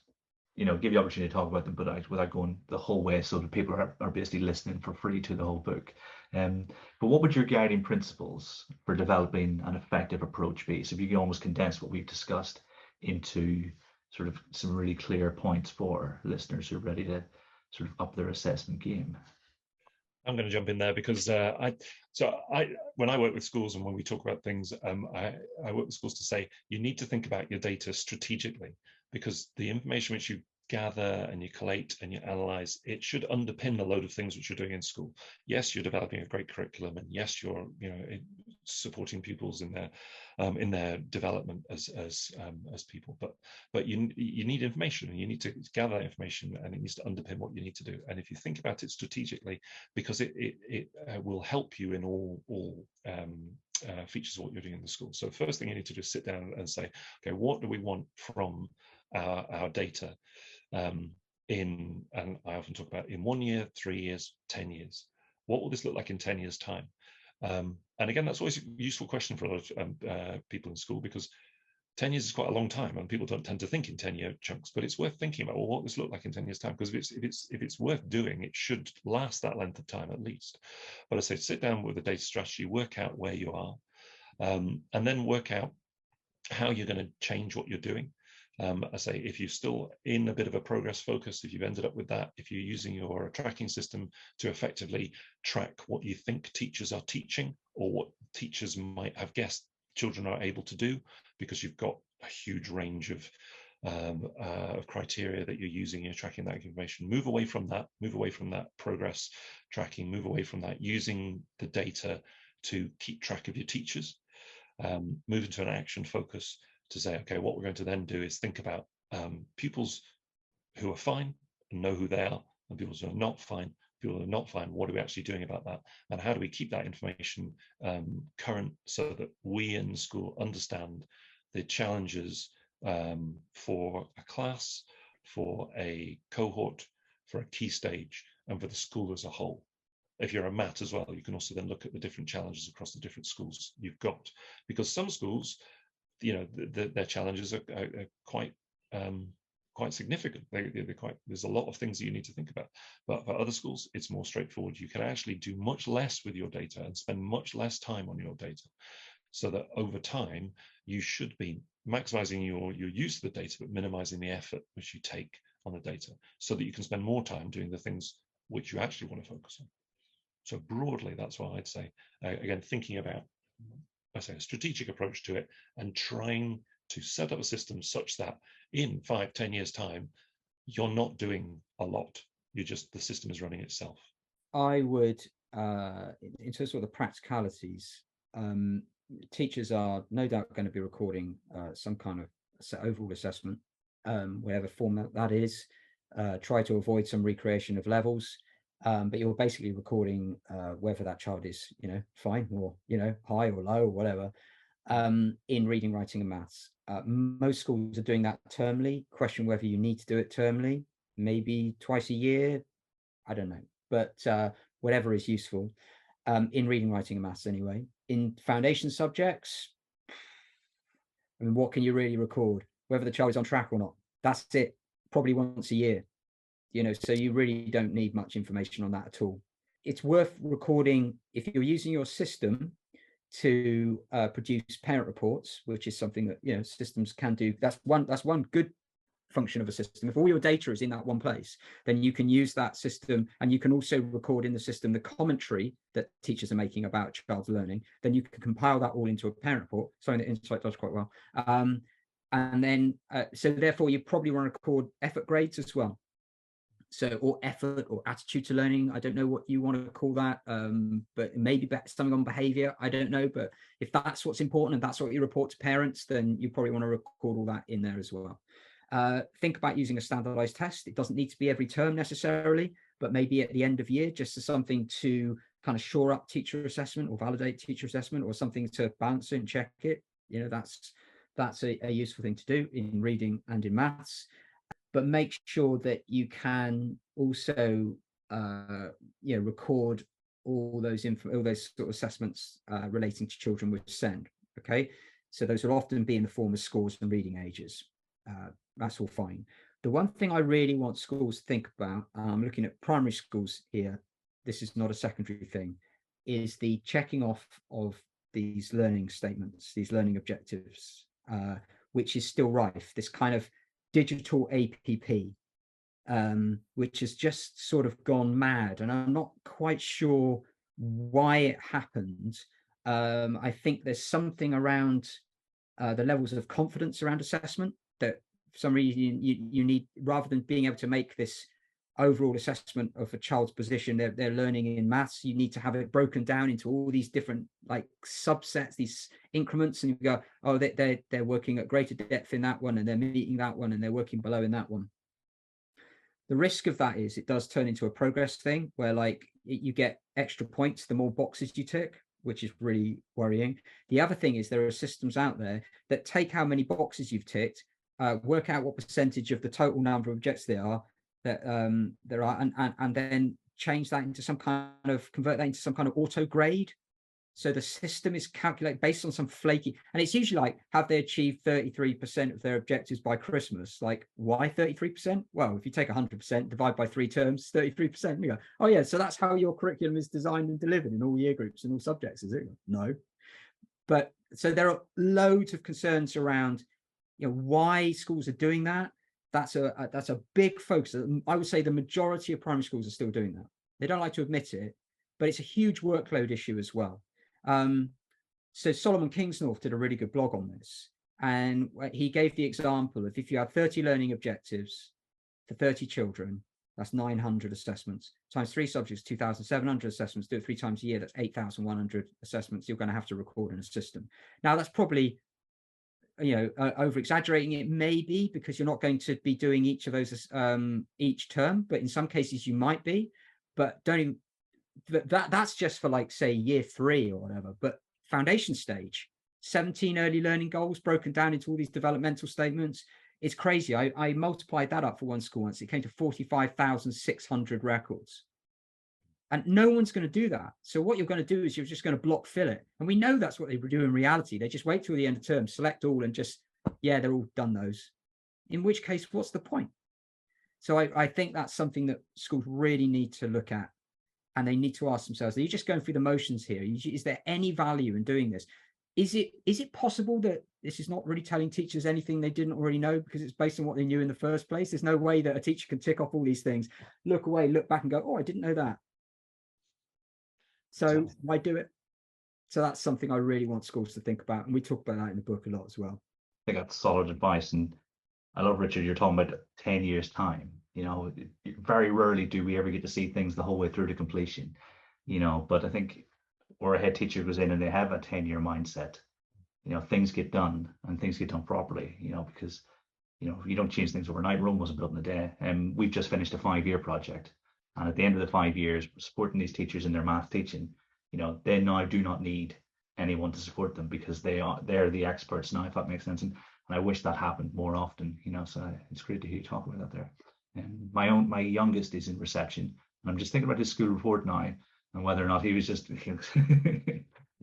give you opportunity to talk about them, but without going the whole way, so that people are basically listening for free to the whole book. But what would your guiding principles for developing an effective approach be? So if you can almost condense what we've discussed into sort of some really clear points for listeners who are ready to sort of up their assessment game. I'm going to jump in there because when I work with schools and when we talk about things, I work with schools to say you need to think about your data strategically, because the information which you gather and you collate and you analyze, it should underpin a load of things which you're doing in school. Yes, you're developing a great curriculum, and yes, you're supporting pupils in their development as people, but you need information, and you need to gather that information, and it needs to underpin what you need to do. And if you think about it strategically, because it will help you in all features of what you're doing in the school. So the first thing you need to do is sit down and say, okay, what do we want from our data, and I often talk about in 1 year, 3 years, 10 years. What will this look like in 10 years' time? And again, that's always a useful question for a lot of people in school, because 10 years is quite a long time, and people don't tend to think in 10-year chunks, but it's worth thinking about, well, what does this look like in 10 years' time? Because if it's worth doing, it should last that length of time at least. But I say, sit down with a data strategy, work out where you are, and then work out how you're going to change what you're doing. I say, if you're still in a bit of a progress focus, if you've ended up with that, if you're using your tracking system to effectively track what you think teachers are teaching, or what teachers might have guessed children are able to do, because you've got a huge range of criteria that you're using, you're tracking that information. Move away from that progress tracking, move away from that using the data to keep track of your teachers. Move into an action focus to say, okay, what we're going to then do is think about pupils who are fine and know who they are, and pupils who are not fine. People who are not fine, what are we actually doing about that? And how do we keep that information current, so that we in the school understand the challenges for a class, for a cohort, for a key stage, and for the school as a whole. If you're a MAT as well, you can also then look at the different challenges across the different schools you've got, because some schools, you know, their challenges are quite significant. They're quite, there's a lot of things that you need to think about. But for other schools, it's more straightforward. You can actually do much less with your data and spend much less time on your data, so that over time you should be maximizing your use of the data, but minimizing the effort which you take on the data, so that you can spend more time doing the things which you actually want to focus on. So broadly, that's what I'd say. Again, thinking about, I say, a strategic approach to it, and trying to set up a system such that in 5-10 years time, you're not doing a lot. You just, the system is running itself. I would, in terms of the practicalities, teachers are no doubt going to be recording some kind of overall assessment, whatever format that is. Try to avoid some recreation of levels. But you're basically recording whether that child is, you know, fine or, you know, high or low or whatever, in reading, writing and maths. Most schools are doing that termly. Question whether you need to do it termly, maybe twice a year, I don't know, but whatever is useful, in reading, writing and maths anyway. In foundation subjects, I mean, what can you really record? Whether the child is on track or not, that's it, probably once a year. You know, so you really don't need much information on that at all. It's worth recording if you're using your system to produce parent reports, which is something that, you know, systems can do. That's one good function of a system. If all your data is in that one place, then you can use that system, and you can also record in the system the commentary that teachers are making about child's learning. Then you can compile that all into a parent report, something that Insight does quite well. And then, so therefore, you probably want to record effort grades as well. So, or effort or attitude to learning. I don't know what you want to call that, but maybe something on behavior. I don't know. But if that's what's important and that's what you report to parents, then you probably want to record all that in there as well. Think about using a standardized test. It doesn't need to be every term necessarily, but maybe at the end of year, just as something to kind of shore up teacher assessment or validate teacher assessment, or something to balance it and check it. You know, that's a useful thing to do in reading and in maths. But make sure that you can also, you know, record all those sort of assessments relating to children with SEND. Okay, so those will often be in the form of scores and reading ages. That's all fine. The one thing I really want schools to think about, I'm looking at primary schools here, this is not a secondary thing, is the checking off of these learning statements, these learning objectives, which is still rife. This kind of digital APP, which has just sort of gone mad, and I'm not quite sure why it happened. I think there's something around the levels of confidence around assessment that for some reason you need, rather than being able to make this overall assessment of a child's position, they're learning in maths, you need to have it broken down into all these different like subsets, these increments, and you go, oh, they're working at greater depth in that one, and they're meeting that one, and they're working below in that one. The risk of that is it does turn into a progress thing where like you get extra points the more boxes you tick, which is really worrying. The other thing is there are systems out there that take how many boxes you've ticked, work out what percentage of the total number of objects there are, and then change that into some kind of, convert that into some kind of auto grade. So the system is calculated based on some flaky, and it's usually like, have they achieved 33% of their objectives by Christmas? Like, why 33%? Well, if you take 100%, divide by 3 terms, 33%. You go, oh yeah, so that's how your curriculum is designed and delivered in all year groups and all subjects, is it? No. But so there are loads of concerns around, you know, why schools are doing that. That's a big focus. I would say the majority of primary schools are still doing that. They don't like to admit it, but it's a huge workload issue as well. So Solomon Kingsnorth did a really good blog on this, and he gave the example of if you have 30 learning objectives for 30 children, that's 900 assessments times 3 subjects, 2,700 assessments. Do it 3 times a year, that's 8,100 assessments you're going to have to record in a system. Now that's probably, you know, over exaggerating it maybe, because you're not going to be doing each of those each term, but in some cases you might be. But don't even, that's just for like say year 3 or whatever. But foundation stage, 17 early learning goals broken down into all these developmental statements. It's crazy. I multiplied that up for one school once. It came to 45,600 records. And no one's going to do that. So what you're going to do is you're just going to block fill it. And we know that's what they do in reality. They just wait till the end of term, select all, and just, yeah, they're all done those. In which case, what's the point? So I think that's something that schools really need to look at. And they need to ask themselves, are you just going through the motions here? Is there any value in doing this? Is it possible that this is not really telling teachers anything they didn't already know because it's based on what they knew in the first place? There's no way that a teacher can tick off all these things, look away, look back and go, oh, I didn't know that. So why do it? So that's something I really want schools to think about. And we talk about that in the book a lot as well. I think that's solid advice. And I love, Richard, you're talking about 10 years time. You know, very rarely do we ever get to see things the whole way through to completion, you know, but I think where a head teacher goes in and they have a 10-year mindset, you know, things get done and things get done properly, you know, because, you know, you don't change things overnight. Rome wasn't built in a day. And we've just finished a 5-year project. And at the end of the 5 years, supporting these teachers in their math teaching, you know, they now do not need anyone to support them because they're the experts now, if that makes sense. And I wish that happened more often, you know, so it's great to hear you talk about that there. And my youngest is in reception, and I'm just thinking about his school report now and whether or not he was just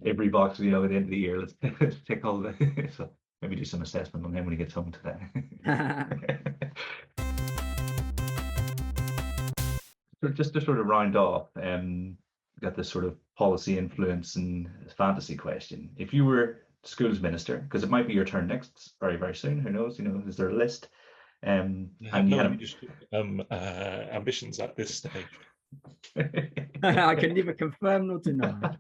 every box, you know, at the end of the year, let's tick all the, so maybe do some assessment on him when he gets home today. So just to sort of round off, got this sort of policy influence and fantasy question. If you were schools minister, because it might be your turn next very, very soon, who knows, you know, is there a list? I have no ambitions at this stage. I can neither confirm nor deny.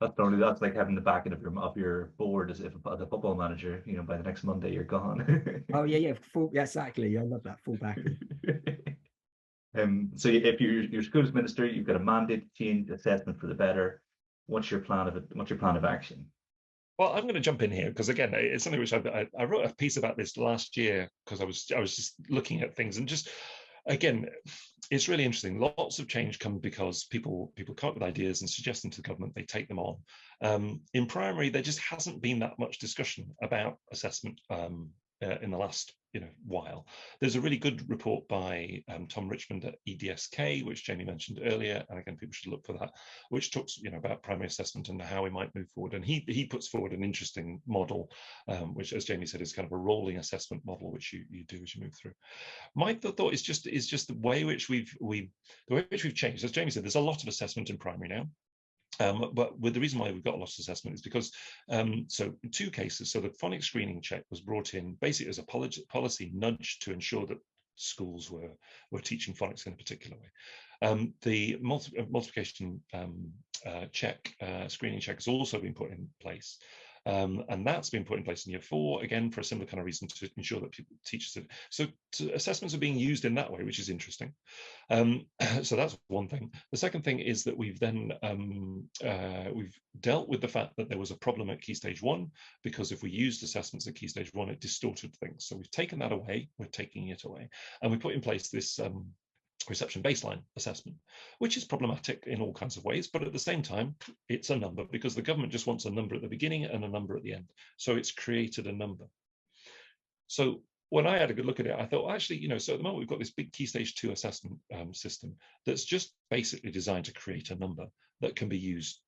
That's like having the backing of your board as if the football manager, you know, by the next Monday you're gone. Oh yeah, yeah, exactly. I love that full backing. So if you're school's minister, you've got a mandate to change assessment for the better. What's your plan of action? Well, I'm going to jump in here because again, it's something which I wrote a piece about this last year because I was just looking at things and just again, it's really interesting. Lots of change come because people come up with ideas and suggest them to the government. They take them on. In primary, there just hasn't been that much discussion about assessment in the last while. There's a really good report by Tom Richmond at EDSK, which Jamie mentioned earlier, and again, people should look for that, which talks about primary assessment and how we might move forward. And he puts forward an interesting model, which, as Jamie said, is kind of a rolling assessment model, which you do as you move through. My thought is just the way which we've changed. As Jamie said, there's a lot of assessment in primary now. But the reason why we've got a lot of assessment is because, so in 2 cases, so the phonics screening check was brought in basically as a policy nudge to ensure that schools were teaching phonics in a particular way. The multiplication check, screening check has also been put in place. And that's been put in place in year 4, again, for a similar kind of reason to ensure that teachers. So assessments are being used in that way, which is interesting. So that's one thing. The second thing is that we've then we've dealt with the fact that there was a problem at Key Stage 1, because if we used assessments at Key Stage 1, it distorted things. So we've taken that away, we're taking it away, and we put in place this reception baseline assessment, which is problematic in all kinds of ways, but at the same time, it's a number because the government just wants a number at the beginning and a number at the end. So it's created a number. So when I had a good look at it, I thought, actually, so at the moment we've got this big Key Stage 2 assessment system that's just basically designed to create a number that can be used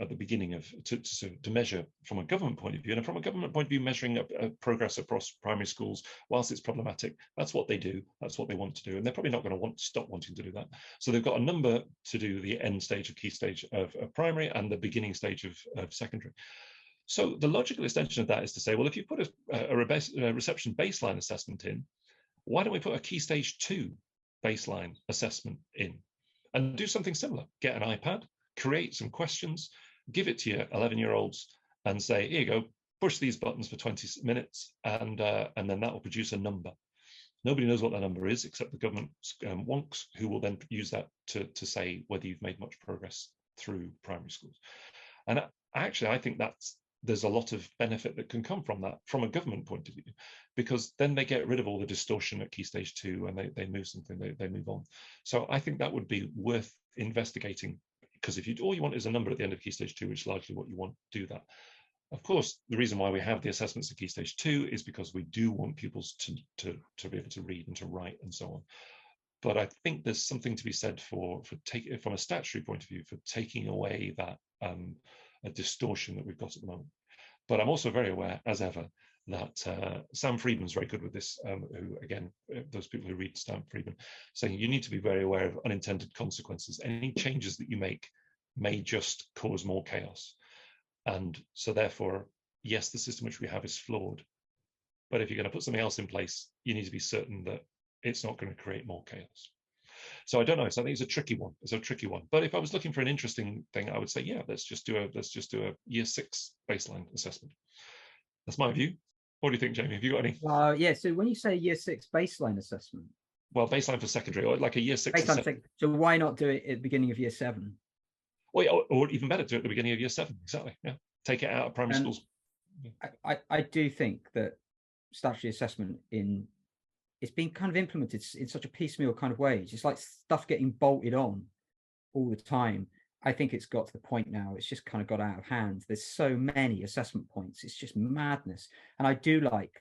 at the beginning of to measure from a government point of view. And from a government point of view, measuring progress across primary schools, whilst it's problematic, that's what they do, that's what they want to do, and they're probably not going to stop wanting to do that. So they've got a number to do the end stage of Key Stage of primary and the beginning stage of secondary. So the logical extension of that is to say, well, if you put a reception baseline assessment in, why don't we put a Key Stage 2 baseline assessment in and do something similar? Get an iPad, create some questions, give it to your 11-year-olds and say, here you go, push these buttons for 20 minutes, and then that will produce a number. Nobody knows what that number is except the government wonks, who will then use that to say whether you've made much progress through primary schools. And actually, I think there's a lot of benefit that can come from that from a government point of view, because then they get rid of all the distortion at Key Stage 2 and they move something, they move on. So I think that would be worth investigating, because if all you want is a number at the end of Key Stage 2, which is largely what you want, do that. Of course, the reason why we have the assessments at Key Stage 2 is because we do want pupils to be able to read and to write and so on. But I think there's something to be said for taking, from a statutory point of view, for taking away that a distortion that we've got at the moment. But I'm also very aware, as ever, that Sam Friedman's very good with this, who, again, those people who read Sam Friedman, saying you need to be very aware of unintended consequences. Any changes that you make may just cause more chaos. And so therefore, yes, the system which we have is flawed. But if you're going to put something else in place, you need to be certain that it's not going to create more chaos. So I don't know. So I think it's a tricky one. It's a tricky one. But if I was looking for an interesting thing, I would say, yeah, let's just do a year 6 baseline assessment. That's my view. What do you think, Jamie? Have you got any? Yeah. So when you say year 6 baseline assessment, well, baseline for secondary, or like a year 6. So why not do it at the beginning of year 7? Or even better, do it at the beginning of year 7. Exactly. Yeah. Take it out of primary schools. I do think that statutory assessment it's been kind of implemented in such a piecemeal kind of way. It's just like stuff getting bolted on all the time. I think it's got to the point now, it's just kind of got out of hand. There's so many assessment points. It's just madness. And I do like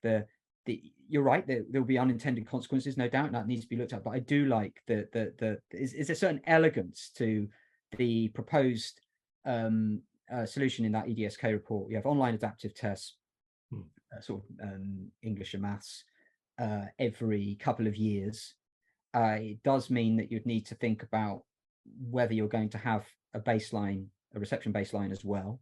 you're right, there'll be unintended consequences, no doubt, and that needs to be looked at. But I do like is a certain elegance to the proposed solution in that EDSK report. We have online adaptive tests, sort of English and maths, every couple of years. It does mean that you'd need to think about whether you're going to have a reception baseline as well,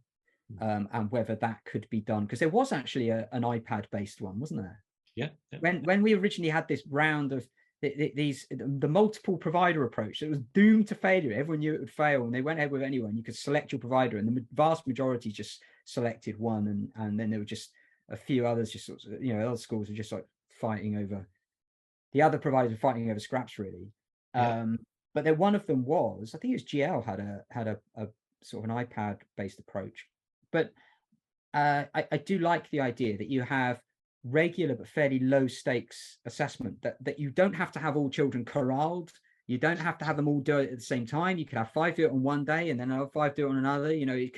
and whether that could be done, because there was actually an iPad based one, wasn't there? Yeah. When we originally had this round of the multiple provider approach, it was doomed to failure. Everyone knew it would fail, and they went ahead with it anyway. And you could select your provider, and the vast majority just selected one, and then there were just a few others, just sort of, other schools were just like fighting over the other providers, were fighting over scraps, really. But then one of them was, I think it was GL had a sort of an iPad based approach. But I do like the idea that you have regular but fairly low stakes assessment, that you don't have to have all children corralled. You don't have to have them all do it at the same time. You could have 5 do it on one day and then another 5 do it on another. It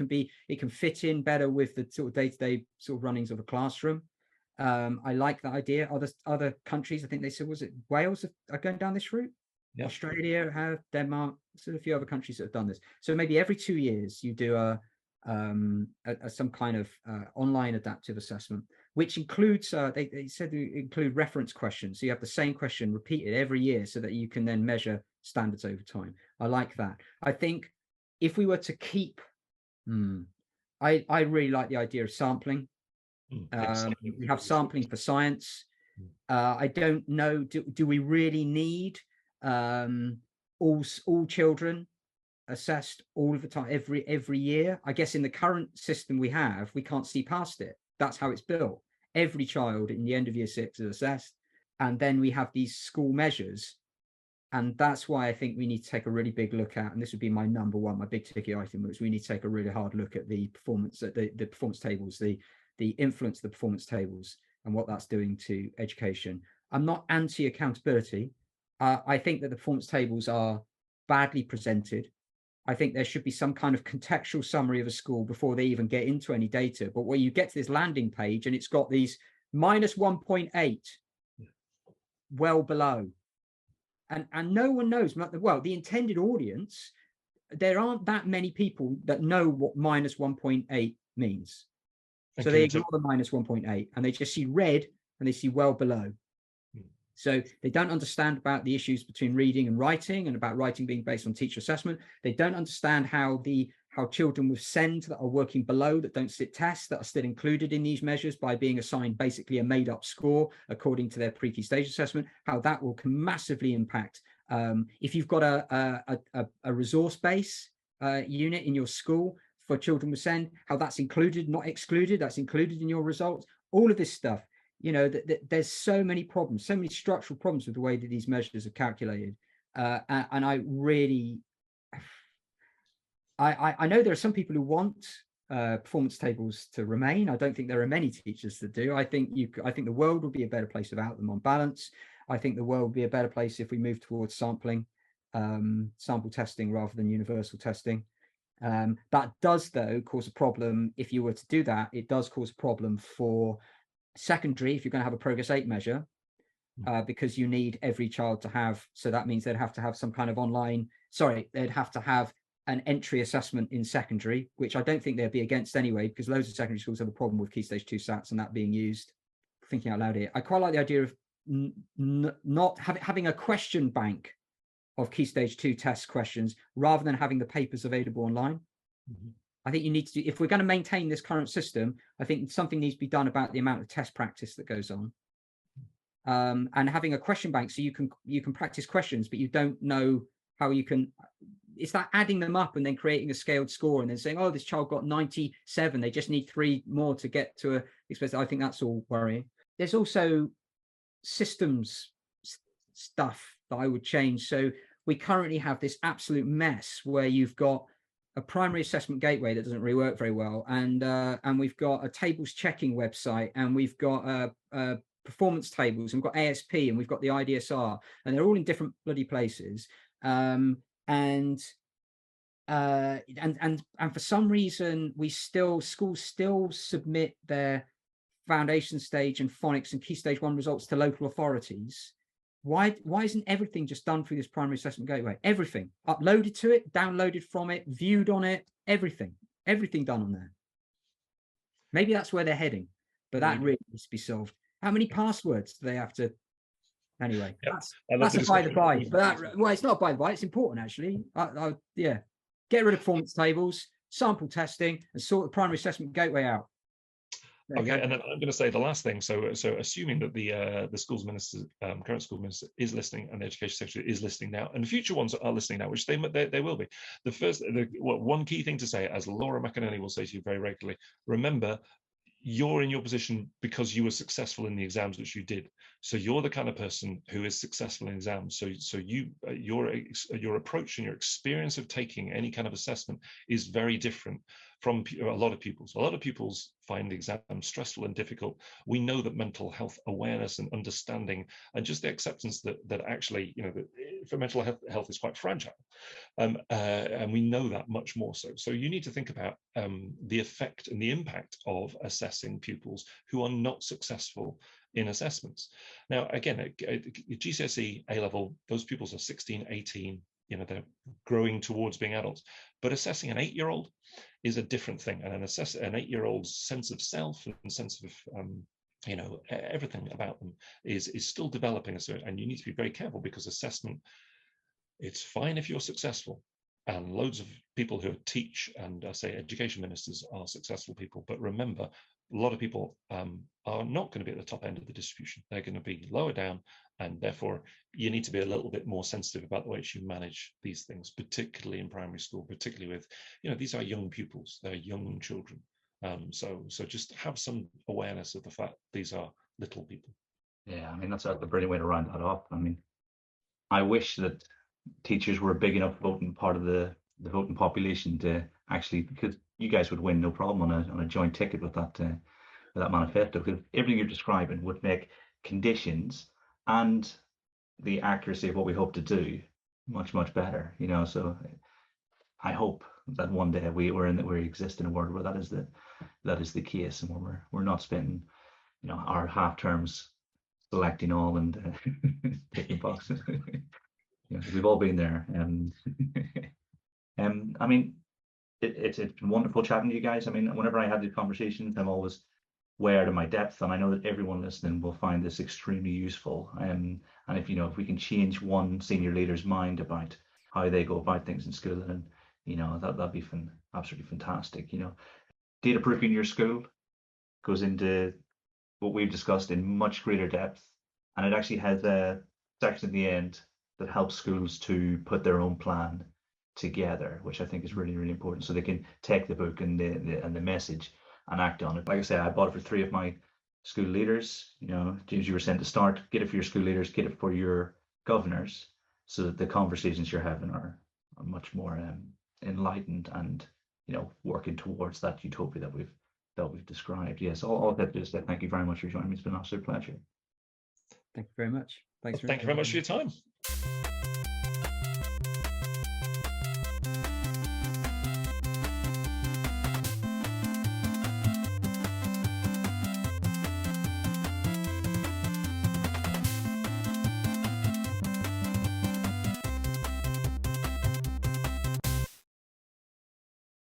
can fit in better with the sort of day-to-day sort of runnings of a classroom. I like that idea. Other countries, I think they said, was it Wales are going down this route? Yeah. Australia have, Denmark, so a few other countries that have done this. So maybe every 2 years you do some kind of online adaptive assessment, which includes they said to include reference questions. So you have the same question repeated every year so that you can then measure standards over time. I like that. I think if we were to keep, I really like the idea of sampling. We have sampling for science. I don't know, do we really need all children assessed all of the time, every year? I guess in the current system we have, we can't see past it. That's how it's built. Every child in the end of year 6 is assessed, and then we have these school measures, and that's why I think we need to take a really big look at, and this would be my number one, my big ticket item, which we need to take a really hard look at the performance, the performance tables, the influence of the performance tables, and what that's doing to education. I'm not anti-accountability. I think that the performance tables are badly presented. I think there should be some kind of contextual summary of a school before they even get into any data. But where you get to this landing page and it's got these minus 1.8 well below, and no one knows, well, the intended audience, there aren't that many people that know what minus 1.8 means. So they ignore the minus 1.8 and they just see red and they see well below. So they don't understand about the issues between reading and writing, and about writing being based on teacher assessment. They don't understand how children with SEND that are working below, that don't sit tests, that are still included in these measures by being assigned basically a made-up score according to their pre-key stage assessment, how that will massively impact. If you've got a resource base unit in your school for children with SEND, how that's included, not excluded, that's included in your results, all of this stuff. There's so many problems, so many structural problems with the way that these measures are calculated. And I really, I know there are some people who want performance tables to remain. I don't think there are many teachers that do. I think the world would be a better place without them on balance. I think the world would be a better place if we move towards sample testing rather than universal testing. That does, though, cause a problem. If you were to do that, it does cause a problem for secondary if you're going to have a progress 8 measure, because you need every child to have, so that means they'd have to have some kind of they'd have to have an entry assessment in secondary, which I don't think they'd be against anyway, because loads of secondary schools have a problem with Key Stage 2 SATs and that being used. Thinking out loud here, I quite like the idea of not having a question bank of Key Stage 2 test questions rather than having the papers available online. I think you need to do, if we're going to maintain this current system, I think something needs to be done about the amount of test practice that goes on. And having a question bank so you can practice questions, but you don't know how you can. It's that adding them up and then creating a scaled score and then saying, oh, this child got 97, they just need 3 more to get to a express. I think that's all worrying. There's also systems stuff that I would change. So we currently have this absolute mess where you've got a primary assessment gateway that doesn't really work very well, and we've got a tables checking website, and we've got performance tables, and we've got ASP, and we've got the IDSR, and they're all in different bloody places. And for some reason, schools still submit their foundation stage and phonics and Key Stage 1 results to local authorities. Why isn't everything just done through this primary assessment gateway? Everything uploaded to it, downloaded from it, viewed on it, everything done on there. Maybe that's where they're heading, but that really needs to be solved. How many passwords do they have to? Anyway, that's a by the by. But it's not by the by. It's important actually. Yeah, get rid of performance tables, sample testing, and sort the primary assessment gateway out. Okay, and then I'm going to say the last thing. So assuming that the schools minister, current school minister, is listening, and the education secretary is listening now, and the future ones are listening now, which they will be. One key thing to say, as Laura McInerney will say to you very regularly, remember, you're in your position because you were successful in the exams which you did. So you're the kind of person who is successful in exams. So your approach and your experience of taking any kind of assessment is very different from a lot of pupils. A lot of pupils find the exam stressful and difficult. We know that mental health awareness and understanding and just the acceptance that actually, for mental health is quite fragile. And we know that much more so. So you need to think about the effect and the impact of assessing pupils who are not successful in assessments. Now, again, at GCSE, A-level, those pupils are 16, 18, they're growing towards being adults. But assessing an 8-year-old is a different thing. And an 8-year-old's sense of self and sense of everything about them is still developing. And you need to be very careful, because assessment, it's fine if you're successful. And loads of people who teach and say education ministers are successful people. But remember, a lot of people are not going to be at the top end of the distribution. They're going to be lower down. And therefore, you need to be a little bit more sensitive about the way you manage these things, particularly in primary school, particularly with, these are young pupils, they're young children. So just have some awareness of the fact these are little people. Yeah, I mean, that's a brilliant way to round that off. I mean, I wish that teachers were a big enough voting part of the voting population to actually, because you guys would win no problem on a joint ticket with that manifesto, because everything you're describing would make conditions and the accuracy of what we hope to do much, much better. So I hope that one day we exist in a world where that is the case, and where we're not spending our half terms selecting all and ticking boxes. We've all been there. I mean, it's wonderful chatting to you guys. I mean, whenever I have these conversations, I'm always aware to my depth, and I know that everyone listening will find this extremely useful. And if we can change one senior leader's mind about how they go about things in school, and that'd be absolutely fantastic. Data proofing your school goes into what we've discussed in much greater depth, and it actually has a section at the end that helps schools to put their own plan together, which I think is really, really important, so they can take the book and the message and act on it. Like I say, I bought it for 3 of my school leaders. James, you were saying to start, get it for your school leaders, get it for your governors, so that the conversations you're having are much more enlightened and working towards that utopia that we've described. Yes, all that is that. Thank you very much for joining me. It's been an absolute pleasure. Thank you very much. Thank you very much for your time.